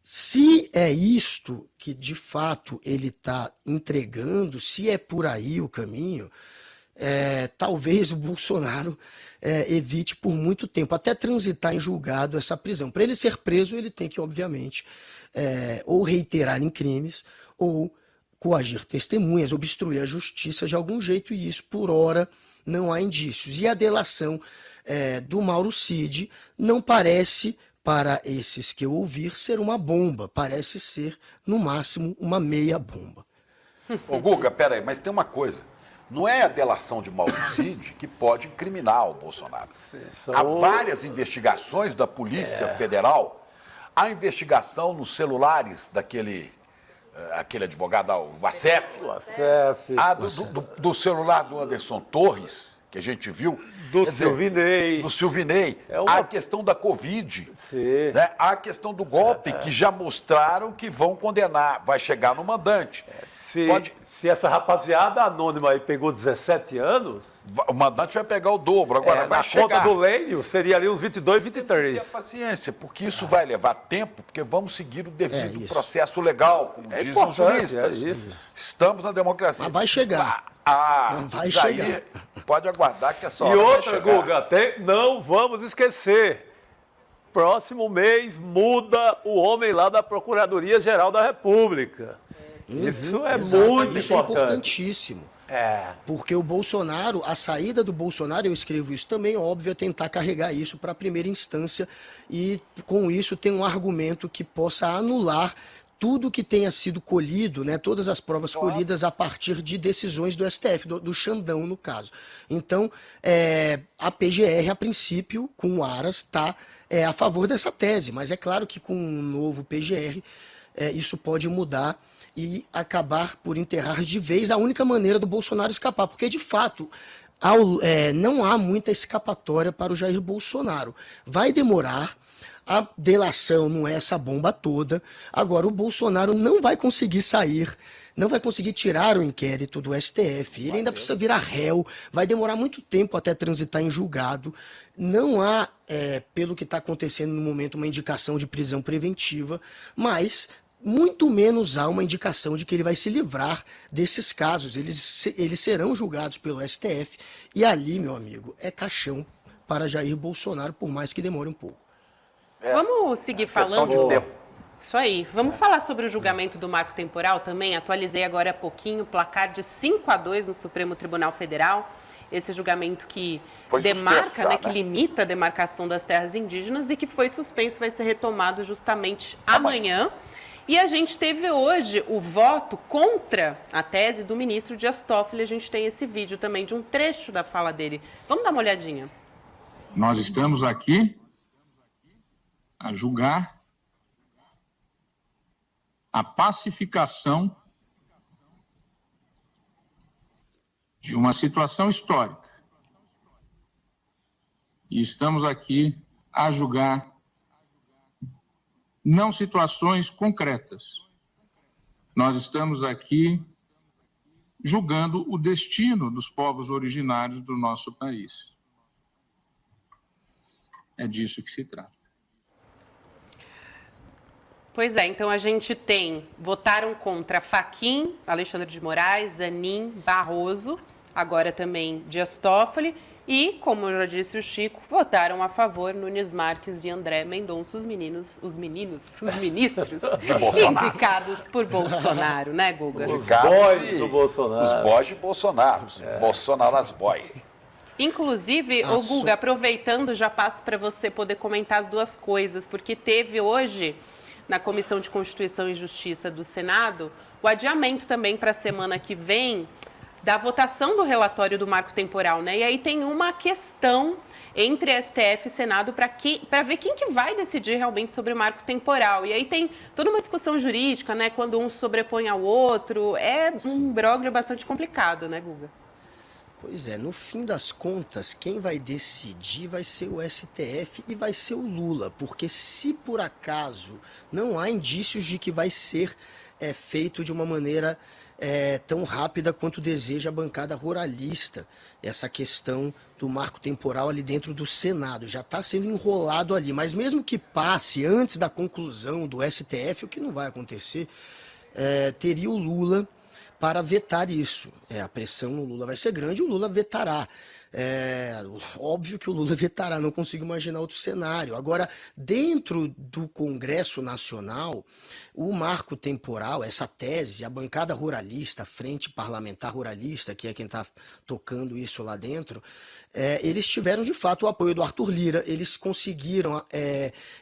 se é isto que de fato ele está entregando, se é por aí o caminho, talvez o Bolsonaro evite por muito tempo, até transitar em julgado essa prisão. Para ele ser preso, ele tem que, obviamente, ou reiterar em crimes, ou coagir testemunhas, obstruir a justiça de algum jeito, e isso, por hora, não há indícios. E a delação do Mauro Cid não parece, para esses que eu ouvir, ser uma bomba, parece ser, no máximo, uma meia bomba. Ô Guga, peraí, mas tem uma coisa. Não é a delação de Mauro Cid que pode incriminar o Bolsonaro. Há várias investigações da Polícia Federal. Há investigação nos celulares daquele advogado, o Vacef. Do celular do Anderson Torres, que a gente viu. Do Silvinei. Há a questão da Covid. Né? Há a questão do golpe, que já mostraram que vão condenar. Vai chegar no mandante. Se essa rapaziada anônima aí pegou 17 anos... O mandante vai pegar o dobro, agora vai chegar... Na conta do Lênio seria ali uns 22, 23. Tenha paciência, porque isso vai levar tempo, porque vamos seguir o devido processo legal, como dizem os juristas. Estamos na democracia. Mas vai chegar. Vai chegar. Pode aguardar que é só. E outra, Guga, não vamos esquecer. Próximo mês muda o homem lá da Procuradoria-Geral da República. Isso é muito importante. É importantíssimo. Porque o Bolsonaro, a saída do Bolsonaro, eu escrevo isso também, óbvio, é tentar carregar isso para a primeira instância e, com isso, tem um argumento que possa anular tudo que tenha sido colhido, né, todas as provas colhidas a partir de decisões do STF, do Xandão, no caso. Então, a PGR, a princípio, com o Aras, está a favor dessa tese, mas é claro que com um novo PGR, isso pode mudar e acabar por enterrar de vez a única maneira do Bolsonaro escapar, porque, de fato, não há muita escapatória para o Jair Bolsonaro. Vai demorar. A delação não é essa bomba toda. Agora, o Bolsonaro não vai conseguir sair, não vai conseguir tirar o inquérito do STF. Ele ainda precisa virar réu, vai demorar muito tempo até transitar em julgado. Não há, pelo que está acontecendo no momento, uma indicação de prisão preventiva, mas muito menos há uma indicação de que ele vai se livrar desses casos. Eles serão julgados pelo STF. E ali, meu amigo, é caixão para Jair Bolsonaro, por mais que demore um pouco. Vamos seguir falando. De tempo. Isso aí. Vamos falar sobre o julgamento do marco temporal também. Atualizei agora há pouquinho o placar de 5-2 no Supremo Tribunal Federal. Esse julgamento que demarca, né, que limita a demarcação das terras indígenas e que foi suspenso, vai ser retomado justamente amanhã. E a gente teve hoje o voto contra a tese do ministro Dias Toffoli. A gente tem esse vídeo também de um trecho da fala dele. Vamos dar uma olhadinha. Nós estamos aqui a julgar a pacificação de uma situação histórica. E estamos aqui a julgar não situações concretas. Nós estamos aqui julgando o destino dos povos originários do nosso país. É disso que se trata. Pois é, então a gente votaram contra Fachin, Alexandre de Moraes, Zanin, Barroso, agora também Dias Toffoli, e, como já disse o Chico, votaram a favor Nunes Marques e André Mendonça, os ministros indicados por Bolsonaro, né, Guga? Os boys do Bolsonaro. Os boys de Bolsonaro, Bolsonaro as boy. Inclusive, ô Guga, aproveitando, já passo para você poder comentar as duas coisas, porque teve hoje, na Comissão de Constituição e Justiça do Senado, o adiamento também para a semana que vem da votação do relatório do marco temporal, né? E aí tem uma questão entre STF e Senado para ver quem que vai decidir realmente sobre o marco temporal. E aí tem toda uma discussão jurídica, né? Quando um sobrepõe ao outro, é um imbróglio bastante complicado, né, Guga? Pois é, no fim das contas, quem vai decidir vai ser o STF e vai ser o Lula, porque se por acaso não há indícios de que vai ser feito de uma maneira tão rápida quanto deseja a bancada ruralista, essa questão do marco temporal ali dentro do Senado, já está sendo enrolado ali, mas mesmo que passe antes da conclusão do STF, o que não vai acontecer, teria o Lula para vetar isso. A pressão no Lula vai ser grande, o Lula vetará. Óbvio que o Lula vetará, não consigo imaginar outro cenário. Agora, dentro do Congresso Nacional, o marco temporal, essa tese, a bancada ruralista, a Frente Parlamentar Ruralista, que é quem está tocando isso lá dentro, eles tiveram de fato o apoio do Arthur Lira, eles conseguiram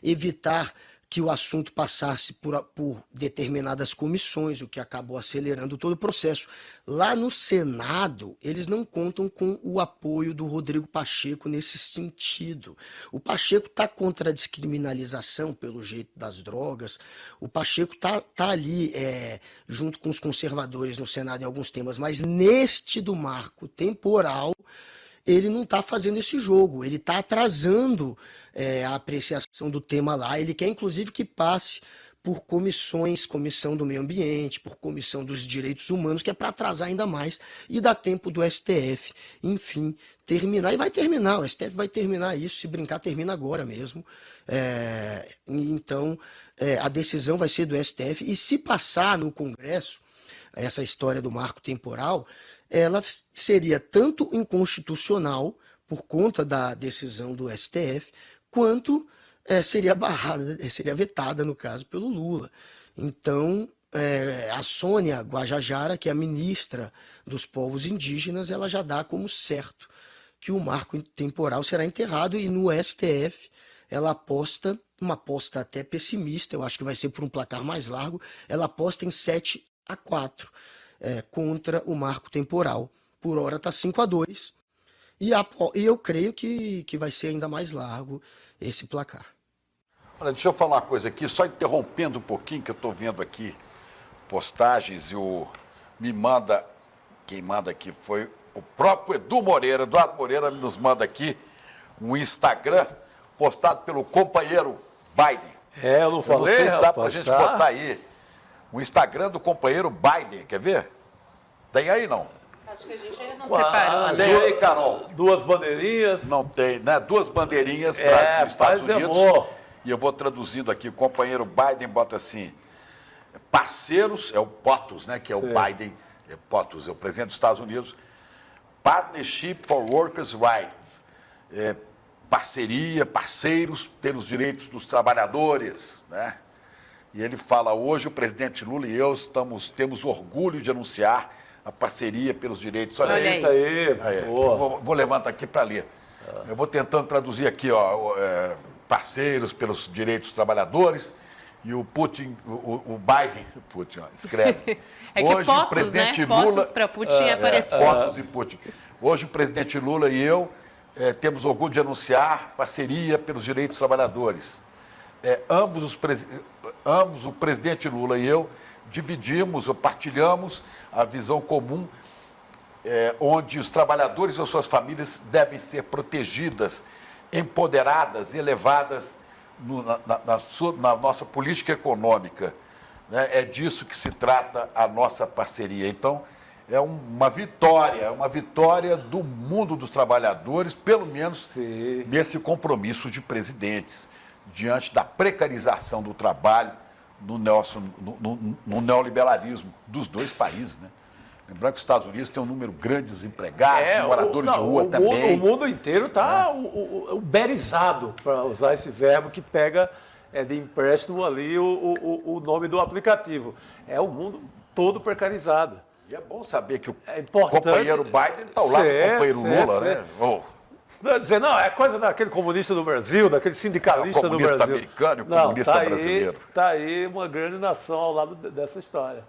evitar que o assunto passasse por determinadas comissões, o que acabou acelerando todo o processo. Lá no Senado, eles não contam com o apoio do Rodrigo Pacheco nesse sentido. O Pacheco está contra a descriminalização, pelo jeito das drogas. O Pacheco tá ali junto com os conservadores no Senado em alguns temas, mas neste do marco temporal, ele não está fazendo esse jogo, ele está atrasando a apreciação do tema lá, ele quer inclusive que passe por comissões, comissão do meio ambiente, por comissão dos direitos humanos, que é para atrasar ainda mais e dar tempo do STF, enfim, terminar, e vai terminar, o STF vai terminar isso, se brincar termina agora mesmo, então a decisão vai ser do STF, e se passar no Congresso, essa história do marco temporal, ela seria tanto inconstitucional, por conta da decisão do STF, quanto seria barrada, seria vetada, no caso, pelo Lula. Então, a Sônia Guajajara, que é a ministra dos povos indígenas, ela já dá como certo que o marco temporal será enterrado, e no STF ela aposta uma aposta até pessimista, eu acho que vai ser por um placar mais largo, ela aposta em 7-4 contra o marco temporal. Por hora está 5-2 e eu creio que vai ser ainda mais largo esse placar. Olha, deixa eu falar uma coisa aqui, só interrompendo um pouquinho, que eu estou vendo aqui postagens e quem manda aqui foi o próprio Eduardo Moreira nos manda aqui um Instagram postado pelo companheiro Biden. Eu não falei, não sei se dá pra rapaz, gente tá? botar aí o Instagram do companheiro Biden, quer ver? Tem aí, não? Acho que a gente ainda não separou, né? Tem aí, Carol? Duas bandeirinhas. Não tem, né? 2 bandeirinhas, Brasil e Estados Unidos. E eu vou traduzindo aqui, o companheiro Biden bota assim, parceiros, é o POTUS, né? Que é o Biden, POTUS, é o presidente dos Estados Unidos, Partnership for Workers' Rights, parceiros pelos direitos dos trabalhadores, né? E ele fala, hoje o presidente Lula e eu temos orgulho de anunciar a parceria pelos direitos. Olha aí. Aí. Vou levantar aqui para ler. Eu vou tentando traduzir aqui, ó, parceiros pelos direitos dos trabalhadores, e o Putin, o Biden, Putin, ó, escreve. É que hoje POTUS, o presidente né? Lula... POTUS para Putin aparecer. POTUS e Putin. Hoje o presidente Lula e eu temos orgulho de anunciar parceria pelos direitos dos trabalhadores. Ambos, o presidente Lula e eu, partilhamos a visão comum onde os trabalhadores e as suas famílias devem ser protegidas, empoderadas, elevadas na nossa política econômica. Né? É disso que se trata a nossa parceria. Então, é uma vitória do mundo dos trabalhadores, pelo menos nesse compromisso de presidentes, diante da precarização do trabalho no neoliberalismo dos dois países, né? Lembrando que os Estados Unidos tem um número grande de desempregados, moradores de rua também. O mundo inteiro está uberizado, para usar esse verbo que pega de empréstimo ali o nome do aplicativo. É o mundo todo precarizado. E é bom saber que o companheiro Biden está ao lado do companheiro Lula, né? Dizer, não, é coisa daquele comunista do Brasil, daquele sindicalista do Brasil. O comunista americano e o comunista brasileiro. Está aí uma grande nação ao lado dessa história.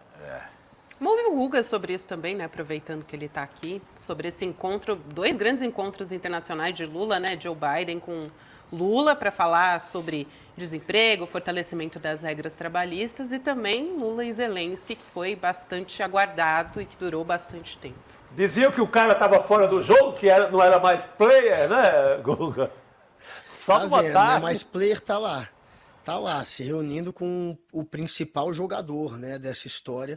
Ouvi o Guga sobre isso também, né? Aproveitando que ele está aqui, sobre esse encontro, 2 grandes encontros internacionais de Lula, né? Joe Biden com Lula para falar sobre desemprego, fortalecimento das regras trabalhistas, e também Lula e Zelensky, que foi bastante aguardado e que durou bastante tempo. Diziam que o cara estava fora do jogo, que não era mais player, né, Guga? Só numa tarde. Mas player tá lá, se reunindo com o principal jogador, né, dessa história,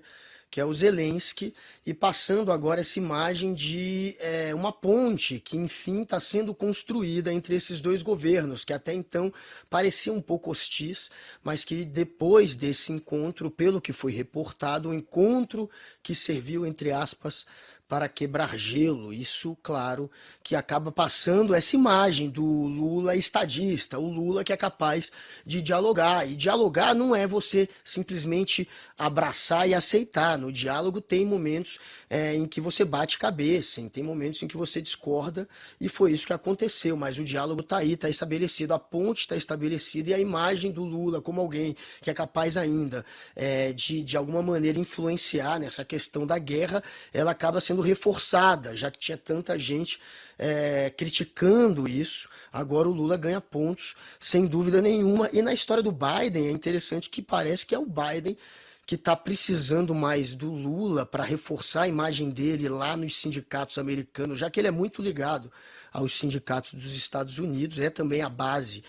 que é o Zelensky, e passando agora essa imagem de uma ponte que, enfim, está sendo construída entre esses dois governos, que até então pareciam um pouco hostis, mas que depois desse encontro, pelo que foi reportado, um encontro que serviu, entre aspas, para quebrar gelo. Isso, claro, que acaba passando essa imagem do Lula estadista, o Lula que é capaz de dialogar. E dialogar não é você simplesmente abraçar e aceitar. No diálogo tem momentos em que você bate cabeça, tem momentos em que você discorda, e foi isso que aconteceu. Mas o diálogo está aí, está estabelecido, a ponte está estabelecida, e a imagem do Lula como alguém que é capaz ainda de alguma maneira influenciar nessa questão da guerra, ela acaba sendo reforçada, já que tinha tanta gente criticando isso. Agora o Lula ganha pontos, sem dúvida nenhuma. E na história do Biden é interessante que parece que é o Biden que está precisando mais do Lula para reforçar a imagem dele lá nos sindicatos americanos, já que ele é muito ligado aos sindicatos dos Estados Unidos, é também a base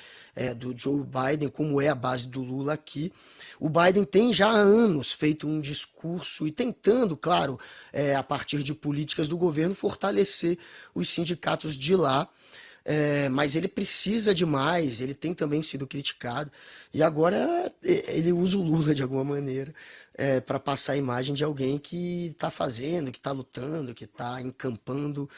do Joe Biden, como é a base do Lula aqui. O Biden tem já há anos feito um discurso e tentando, claro, a partir de políticas do governo, fortalecer os sindicatos de lá. Mas ele precisa de mais, ele tem também sido criticado, e agora ele usa o Lula de alguma maneira para passar a imagem de alguém que está fazendo, que está lutando, que está encampando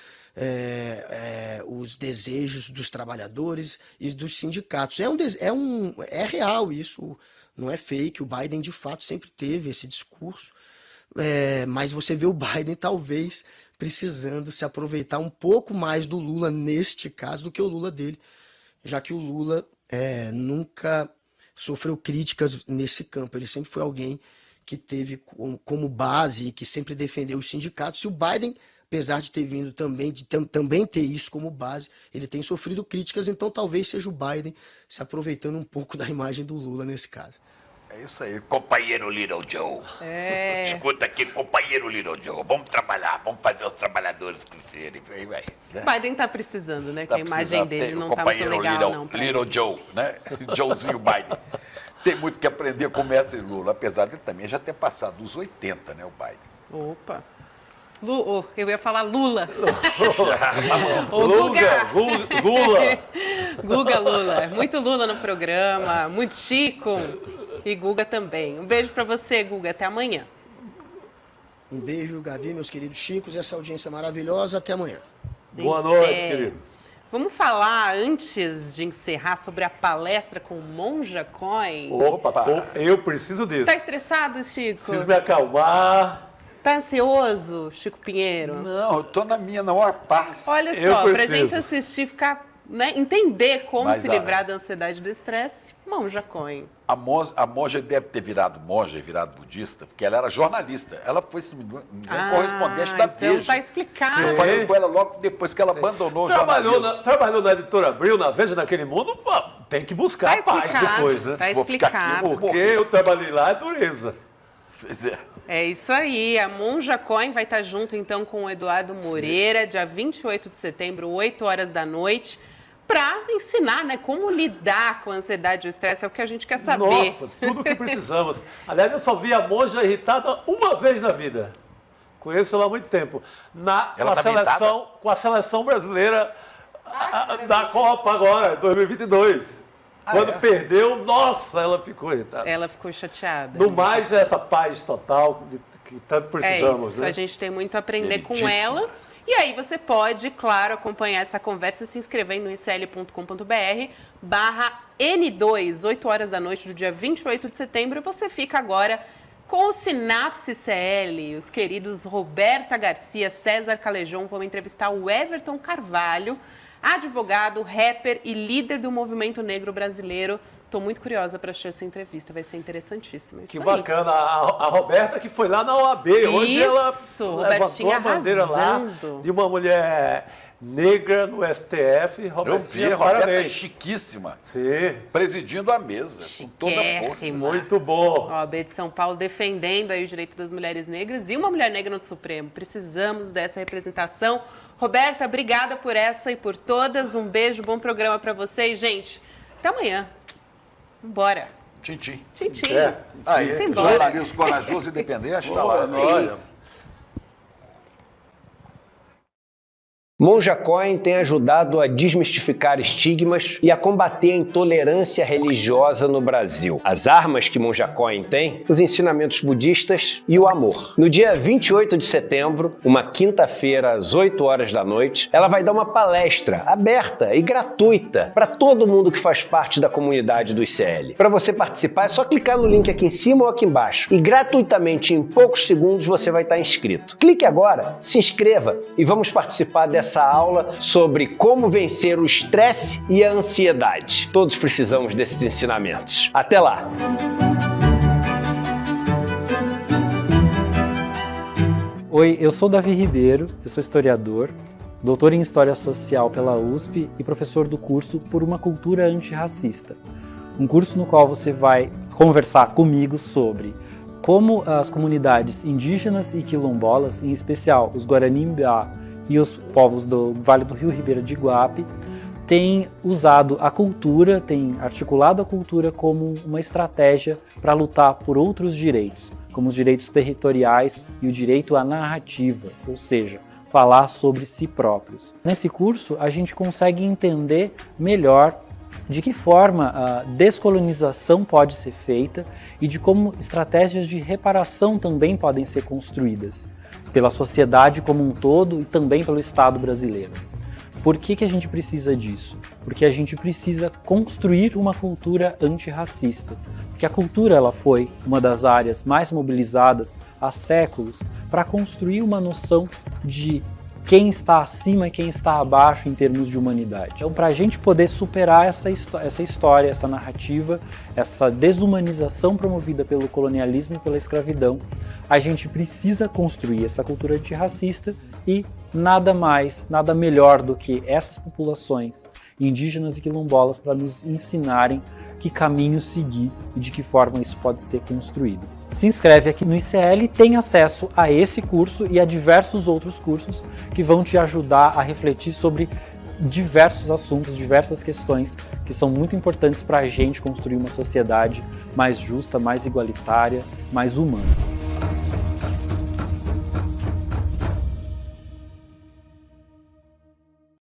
os desejos dos trabalhadores e dos sindicatos. É real isso, não é fake. O Biden de fato sempre teve esse discurso, mas você vê o Biden talvez precisando se aproveitar um pouco mais do Lula neste caso do que o Lula dele, já que o Lula nunca sofreu críticas nesse campo. Ele sempre foi alguém que teve como base e que sempre defendeu os sindicatos. E o Biden, apesar de ter vindo também ter isso como base, ele tem sofrido críticas, então talvez seja o Biden se aproveitando um pouco da imagem do Lula nesse caso. É isso aí, companheiro Little Joe. Escuta aqui, companheiro Little Joe. Vamos trabalhar, vamos fazer os trabalhadores crescerem. Vai, né? Biden tá precisando, né? Que a imagem dele não tá muito companheiro legal, não. Little Joe, né? Joezinho Biden. Tem muito que aprender com o mestre Lula, apesar de ele também já ter passado dos 80, né, o Biden. Opa. Eu ia falar Lula. Lula. Guga Lula. Muito Lula no programa, muito Chico e Guga também. Um beijo para você, Guga. Até amanhã. Um beijo, Gabi, meus queridos Chicos, essa audiência maravilhosa. Até amanhã. Boa noite, querido. Vamos falar, antes de encerrar, sobre a palestra com Monja Coin. Opa, eu preciso disso. Tá estressado, Chico? Preciso me acalmar. Tá ansioso, Chico Pinheiro? Não, eu tô na minha maior paz. Olha só, pra gente assistir, ficar, né, entender como se livrar da ansiedade e do estresse, Monja Coin. A monja deve ter virado monja e virado budista, porque ela era jornalista. Ela foi, se não me engano, correspondente da Veja. Então tá explicado. Eu falei com ela logo depois que ela abandonou o jornalismo. Trabalhou na Editora Abril, na Veja, naquele mundo, pô, tem que buscar a paz depois, né? Tá explicado. Porque eu trabalhei lá, é dureza. Pois é. É isso aí, a Monja Coin vai estar junto então com o Eduardo Moreira, dia 28 de setembro, 8 horas da noite, para ensinar, né, como lidar com a ansiedade e o estresse, é o que a gente quer saber. Nossa, tudo o que precisamos. Aliás, eu só vi a Monja irritada uma vez na vida. Conheço ela há muito tempo. Com a seleção brasileira da Copa agora, 2022. Quando perdeu, nossa, ela ficou irritada. Ela ficou chateada. No mais, essa paz total que tanto precisamos. É isso, né? A gente tem muito a aprender com ela. E aí você pode, claro, acompanhar essa conversa se inscrevendo no icl.com.br/N2, 8 horas da noite do dia 28 de setembro. E você fica agora com o Sinapse CL. Os queridos Roberta Garcia, César Calejon vão entrevistar o Everton Carvalho, advogado, rapper e líder do movimento negro brasileiro. Estou muito curiosa para assistir essa entrevista, vai ser interessantíssima. Que bacana, a Roberta que foi lá na OAB, hoje ela levantou a bandeira arrasando lá de uma mulher negra no STF. Eu vi, a Roberta é chiquíssima, presidindo a mesa, com toda a força. Muito bom. A OAB de São Paulo defendendo aí o direito das mulheres negras e uma mulher negra no Supremo. Precisamos dessa representação. Roberta, obrigada por essa e por todas. Um beijo, bom programa para vocês. Gente, até amanhã. Bora. Tchim-tchim. Tchim-tchim. Aí, jornalismo corajoso e independente, tá lá. Monja Coin tem ajudado a desmistificar estigmas e a combater a intolerância religiosa no Brasil. As armas que Monja Coin tem, os ensinamentos budistas e o amor. No dia 28 de setembro, uma quinta-feira, às 8 horas da noite, ela vai dar uma palestra aberta e gratuita para todo mundo que faz parte da comunidade do ICL. Para você participar, é só clicar no link aqui em cima ou aqui embaixo e gratuitamente, em poucos segundos, você vai estar inscrito. Clique agora, se inscreva e vamos participar dessa aula sobre como vencer o estresse e a ansiedade. Todos precisamos desses ensinamentos. Até lá! Oi, eu sou Davi Ribeiro, eu sou historiador, doutor em História Social pela USP e professor do curso Por uma Cultura Antirracista. Um curso no qual você vai conversar comigo sobre como as comunidades indígenas e quilombolas, em especial os Guarani-Mbiá e os povos do Vale do Rio Ribeira de Iguape, têm usado a cultura, têm articulado a cultura como uma estratégia para lutar por outros direitos, como os direitos territoriais e o direito à narrativa, ou seja, falar sobre si próprios. Nesse curso, a gente consegue entender melhor de que forma a descolonização pode ser feita e de como estratégias de reparação também podem ser construídas pela sociedade como um todo e também pelo Estado brasileiro. Por que a gente precisa disso? Porque a gente precisa construir uma cultura antirracista. Porque a cultura ela foi uma das áreas mais mobilizadas há séculos para construir uma noção de quem está acima e quem está abaixo em termos de humanidade. Então, para a gente poder superar essa história, essa narrativa, essa desumanização promovida pelo colonialismo e pela escravidão, a gente precisa construir essa cultura antirracista e nada mais, nada melhor do que essas populações indígenas e quilombolas para nos ensinarem que caminho seguir e de que forma isso pode ser construído. Se inscreve aqui no ICL e tem acesso a esse curso e a diversos outros cursos que vão te ajudar a refletir sobre diversos assuntos, diversas questões que são muito importantes para a gente construir uma sociedade mais justa, mais igualitária, mais humana.